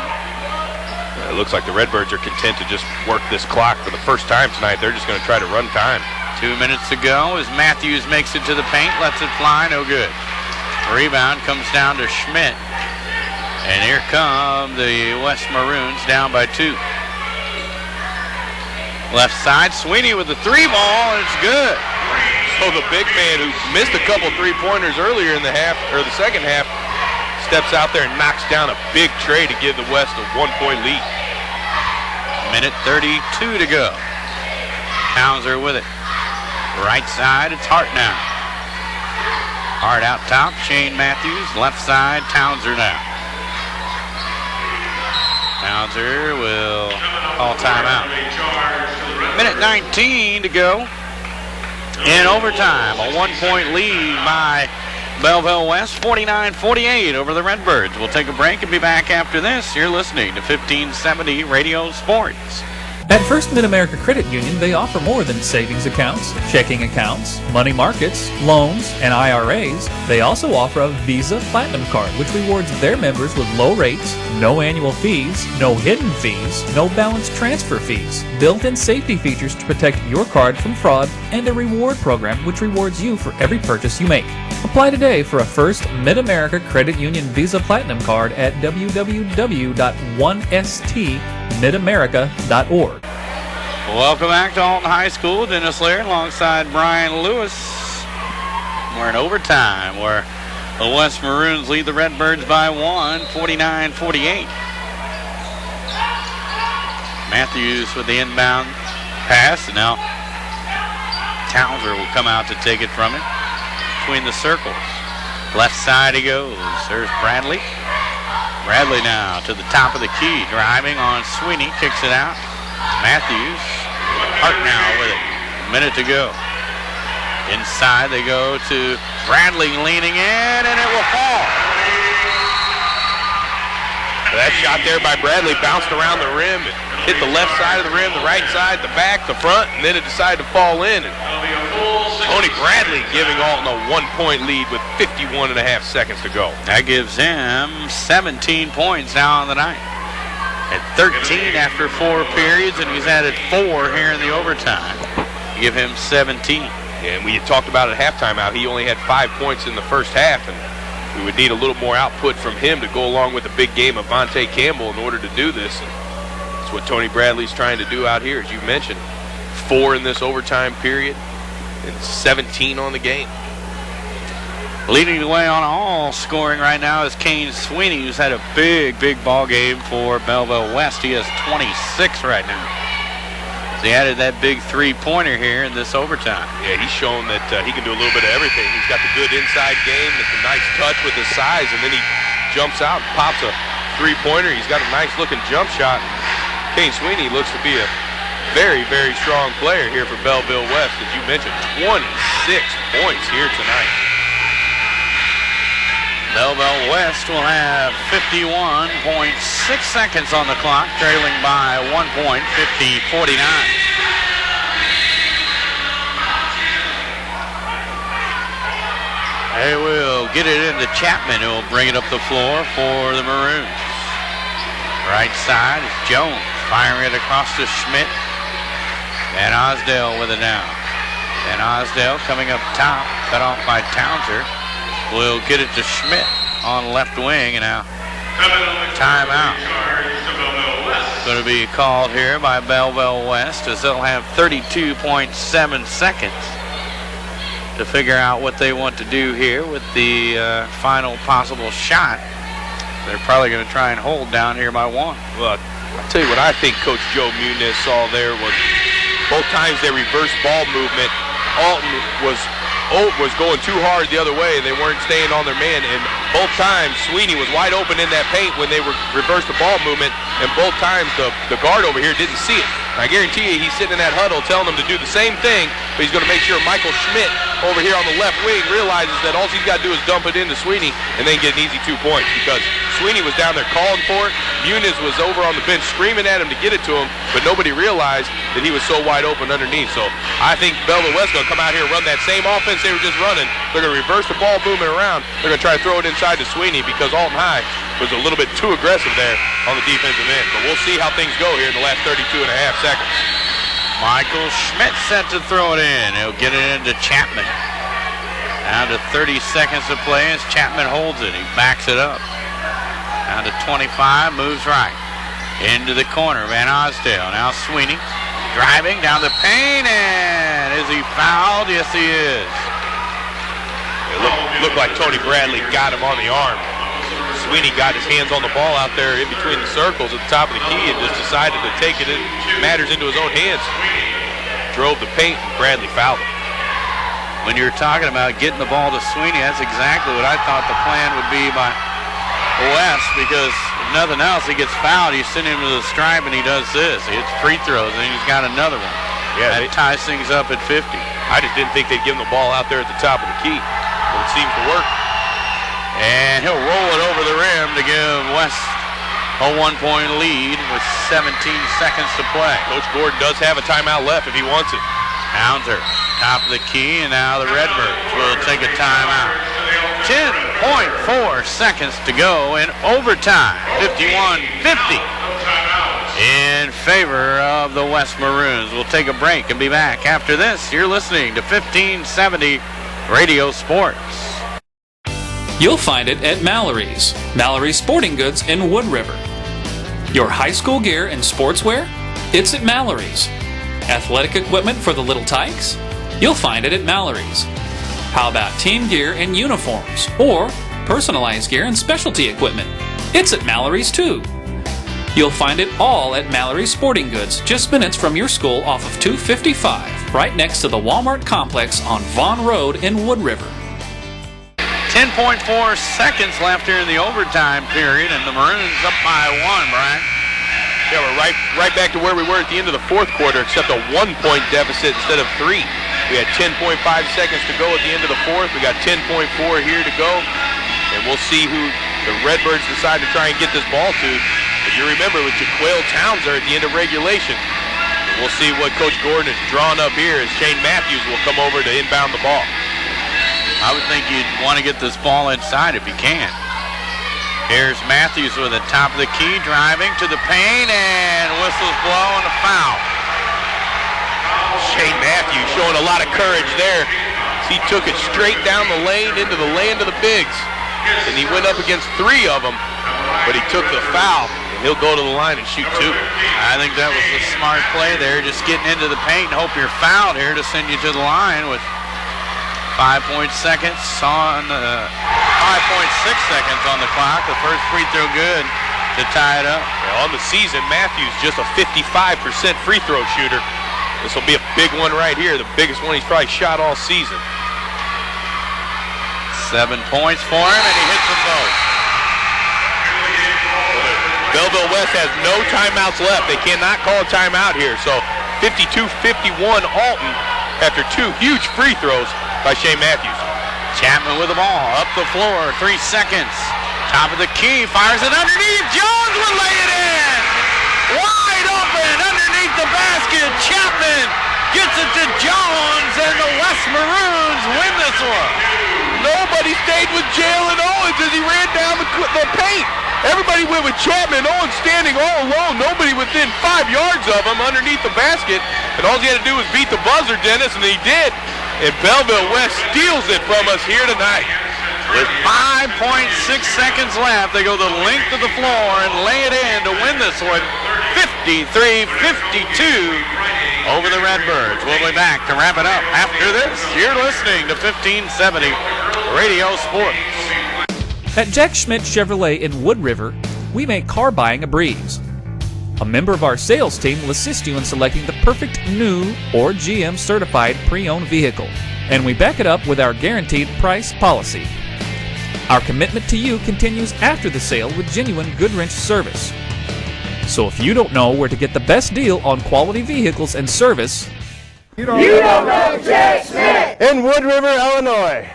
It looks like the Redbirds are content to just work this clock for the first time tonight. They're just going to try to run time. 2 minutes to go as Matthews makes it to the paint, lets it fly, no good. Rebound comes down to Schmidt. And here come the West Maroons down by 2. Left side, Sweeney with the 3-ball, and it's good. So the big man who missed a couple three-pointers earlier in the half, or the second half, steps out there and knocks down a big tray to give the West a 1-point lead. Minute 32 to go. Townser with it. Right side, it's Hart now. Hart out top, Shane Matthews. Left side, Townser now. Townser will call timeout. Minute 19 to go. In overtime, a 1-point lead by Belleville West, 49-48 over the Redbirds. We'll take a break and be back after this. You're listening to 1570 Radio Sports. At First Mid-America Credit Union, they offer more than savings accounts, checking accounts, money markets, loans, and IRAs. They also offer a Visa Platinum Card, which rewards their members with low rates, no annual fees, no hidden fees, no balance transfer fees, built-in safety features to protect your card from fraud, and a reward program which rewards you for every purchase you make. Apply today for a First Mid-America Credit Union Visa Platinum Card at www.1stmidamerica.org. Welcome back to Alton High School. Dennis Laird alongside Brian Lewis. We're in overtime where the West Maroons lead the Redbirds by 1, 49-48. Matthews with the inbound pass, and now Townser will come out to take it from him. Between the circles. Left side he goes. There's Bradley. Bradley now to the top of the key. Driving on Sweeney. Kicks it out. Matthews. Hart now with it. A minute to go. Inside they go to Bradley leaning in, and it will fall. That shot there by Bradley bounced around the rim. It hit the left side of the rim, the right side, the back, the front, and then it decided to fall in. And Tony Bradley giving Alton a 1-point lead with 51 and a half seconds to go. That gives him 17 points now on the night. At 13 after 4 periods, and he's added 4 here in the overtime. Give him 17. And we had talked about at halftime how he only had 5 points in the first half, and we would need a little more output from him to go along with the big game of Vontae Campbell in order to do this. And that's what Tony Bradley's trying to do out here, as you mentioned. 4 in this overtime period and 17 on the game. Leading the way on all scoring right now is Kane Sweeney, who's had a big ball game for Belleville West. He has 26 right now. So he added that big 3-pointer here in this overtime. Yeah, he's shown that he can do a little bit of everything. He's got the good inside game, it's a nice touch with his size, and then he jumps out and pops a 3-pointer. He's got a nice-looking jump shot. Kane Sweeney looks to be a very strong player here for Belleville West. As you mentioned, 26 points here tonight. Belleville West will have 51.6 seconds on the clock, trailing by 1 point, 50-49. They will get it into Chapman, who will bring it up the floor for the Maroons. Right side is Jones, firing it across to Schmidt. Van Osdale with it now. Van Osdale coming up top, cut off by Townser. Will get it to Schmidt on left wing, and now timeout. Going to be called here by Belleville West, as they'll have 32.7 seconds to figure out what they want to do here with the final possible shot. They're probably going to try and hold down here by 1. Well, I'll tell you what I think Coach Joe Muniz saw there was both times they reversed ball movement. Alton was going too hard the other way, and they weren't staying on their man. And both times, Sweeney was wide open in that paint when they reversed the ball movement, and both times the guard over here didn't see it. I guarantee you he's sitting in that huddle telling them to do the same thing, but he's going to make sure Michael Schmidt over here on the left wing realizes that all he's got to do is dump it into Sweeney and then get an easy 2 points, because Sweeney was down there calling for it. Muniz was over on the bench screaming at him to get it to him, but nobody realized that he was so wide open underneath. So I think Belleville West going to come out here and run that same offense they were just running. They're going to reverse the ball movement around. They're going to try to throw it inside to Sweeney because Alton High was a little bit too aggressive there on the defensive end. But we'll see how things go here in the last 32 and a half seconds. Michael Schmidt set to throw it in. He'll get it into Chapman. Down to 30 seconds to play as Chapman holds it. He backs it up. Down to 25, moves right. Into the corner, Van Osdale. Now Sweeney driving down the paint, and is he fouled? Yes, he is. It looked like Tony Bradley got him on the arm. Sweeney got his hands on the ball out there in between the circles at the top of the key and just decided to take it in matters into his own hands. Drove the paint, and Bradley fouled him. When you're talking about getting the ball to Sweeney, that's exactly what I thought the plan would be by West, because if nothing else, he gets fouled, you send him to the stripe, and he does this. He hits free throws, and he's got another one. Yeah, that ties things up at 50. I just didn't think they'd give him the ball out there at the top of the key, but it seems to work. And he'll roll it over the rim to give West a 1-point lead with 17 seconds to play. Coach Gordon does have a timeout left if he wants it. Townsend, top of the key, and now the Redbirds will take a timeout. 10.4 seconds to go in overtime. 51-50 in favor of the West Maroons. We'll take a break and be back after this. You're listening to 1570 Radio Sports. You'll find it at Mallory's. Mallory's Sporting Goods in Wood River. Your high school gear and sportswear? It's at Mallory's. Athletic equipment for the little tykes? You'll find it at Mallory's. How about team gear and uniforms? Or personalized gear and specialty equipment? It's at Mallory's too. You'll find it all at Mallory's Sporting Goods, just minutes from your school off of 255, right next to the Walmart complex on Vaughn Road in Wood River. 10.4 seconds left here in the overtime period, and the Maroons up by 1, Brian. Yeah, we're right back to where we were at the end of the fourth quarter, except a 1-point deficit instead of 3. We had 10.5 seconds to go at the end of the fourth. We got 10.4 here to go, and we'll see who the Redbirds decide to try and get this ball to. If you remember, with Jaquale Townsend at the end of regulation, and we'll see what Coach Gordon has drawn up here as Shane Matthews will come over to inbound the ball. I would think you'd want to get this ball inside if you can. Here's Matthews with the top of the key, driving to the paint, and whistles blow and a foul. Shane Matthews showing a lot of courage there. He took it straight down the lane into the land of the bigs, and he went up against 3 of them, but he took the foul, and he'll go to the line and shoot 2. I think that was a smart play there, just getting into the paint and hope you're fouled here to send you to the line with 5.6 seconds on the clock. The first free throw good to tie it up. Yeah, on the season, Matthews just a 55% free throw shooter. This will be a big one right here, the biggest one he's probably shot all season. 7 points for him, and he hits them both. Belleville West has no timeouts left. They cannot call a timeout here. So 52-51 Alton after 2 huge free throws by Shane Matthews. Chapman with the ball, up the floor, 3 seconds. Top of the key, fires it underneath. Jones will lay it in. Wide open underneath the basket. Chapman gets it to Jones, and the West Maroons win this one. Nobody stayed with Jalen Owens as he ran down the paint. Everybody went with Chapman. Owens standing all alone. Nobody within 5 yards of him underneath the basket. And all he had to do was beat the buzzer, Dennis, and he did. And Belleville West steals it from us here tonight. With 5.6 seconds left, they go the length of the floor and lay it in to win this one, 53-52 over the Redbirds. We'll be back to wrap it up after this. You're listening to 1570 Radio Sports. At Jack Schmidt Chevrolet in Wood River, we make car buying a breeze. A member of our sales team will assist you in selecting the perfect new or GM certified pre-owned vehicle, and we back it up with our guaranteed price policy. Our commitment to you continues after the sale with genuine Goodwrench service. So if you don't know where to get the best deal on quality vehicles and service, You don't know Jack Smith! In Wood River, Illinois.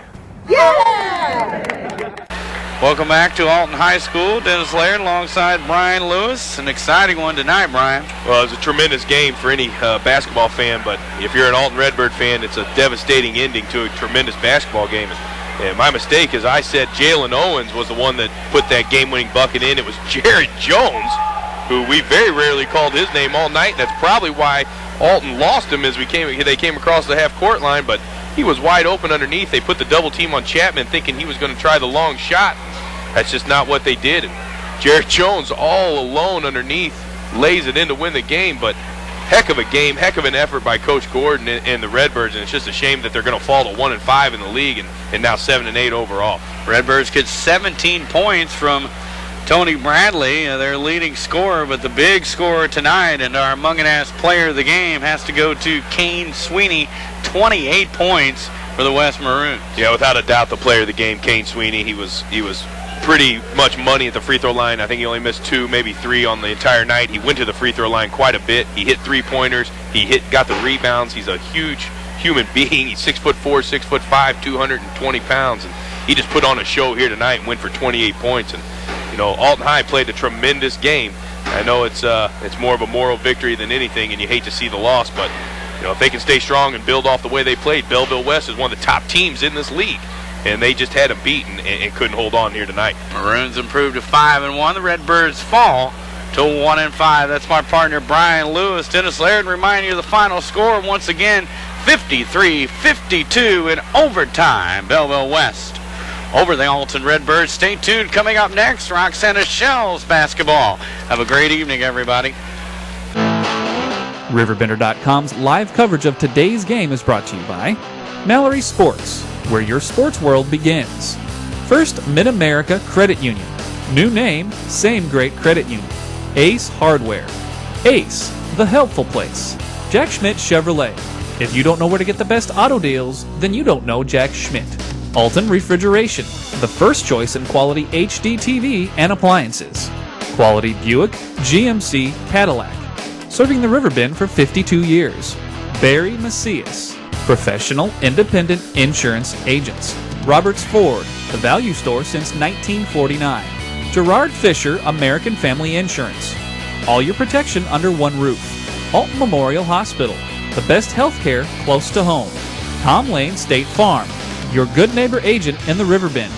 Welcome back to Alton High School. Dennis Laird alongside Brian Lewis. An exciting one tonight, Brian. Well, it was a tremendous game for any basketball fan, but if you're an Alton Redbird fan, it's a devastating ending to a tremendous basketball game. And my mistake is I said Jalen Owens was the one that put that game-winning bucket in. It was Jared Jones, who we very rarely called his name all night. That's probably why Alton lost him as they came across the half-court line, but he was wide open underneath. They put the double team on Chapman thinking he was going to try the long shot. That's just not what they did. And Jared Jones all alone underneath lays it in to win the game, but heck of a game, heck of an effort by Coach Gordon and the Redbirds, and it's just a shame that they're going to fall to 1-5 in the league and now 7-8 overall. Redbirds get 17 points from Tony Bradley, their leading scorer, but the big scorer tonight and our Munganast player of the game has to go to Kane Sweeney, 28 points for the West Maroons. Yeah, without a doubt, the player of the game, Kane Sweeney, he was pretty much money at the free throw line. I think he only missed 2, maybe 3 on the entire night. He went to the free throw line quite a bit. He hit 3-pointers. He got the rebounds. He's a huge human being. He's 6'4", 6'5", 220 pounds, and he just put on a show here tonight and went for 28 points. And you know, Alton High played a tremendous game. I know it's more of a moral victory than anything, and you hate to see the loss, but you know, if they can stay strong and build off the way they played, Belleville West is one of the top teams in this league. And they just had them beaten and couldn't hold on here tonight. Maroons improved to 5-1. The Redbirds fall to 1-5. That's my partner Brian Lewis. Dennis Laird, remind you of the final score once again, 53-52 in overtime. Belleville West over the Alton Redbirds. Stay tuned. Coming up next, Roxana Shells basketball. Have a great evening, everybody. RiverBender.com's live coverage of today's game is brought to you by Mallory Sports, where your sports world begins. First Mid-America Credit Union. New name, same great credit union. Ace Hardware. Ace, the helpful place. Jack Schmidt Chevrolet. If you don't know where to get the best auto deals, then you don't know Jack Schmidt. Alton Refrigeration, the first choice in quality HD TV and appliances. Quality Buick, GMC, Cadillac. Serving the River Bend for 52 years. Barry Macias, professional independent insurance agents. Roberts Ford, the value store since 1949. Gerard Fisher, American Family Insurance. All your protection under one roof. Alton Memorial Hospital, the best health care close to home. Tom Lane State Farm, your good neighbor agent in the River Bend.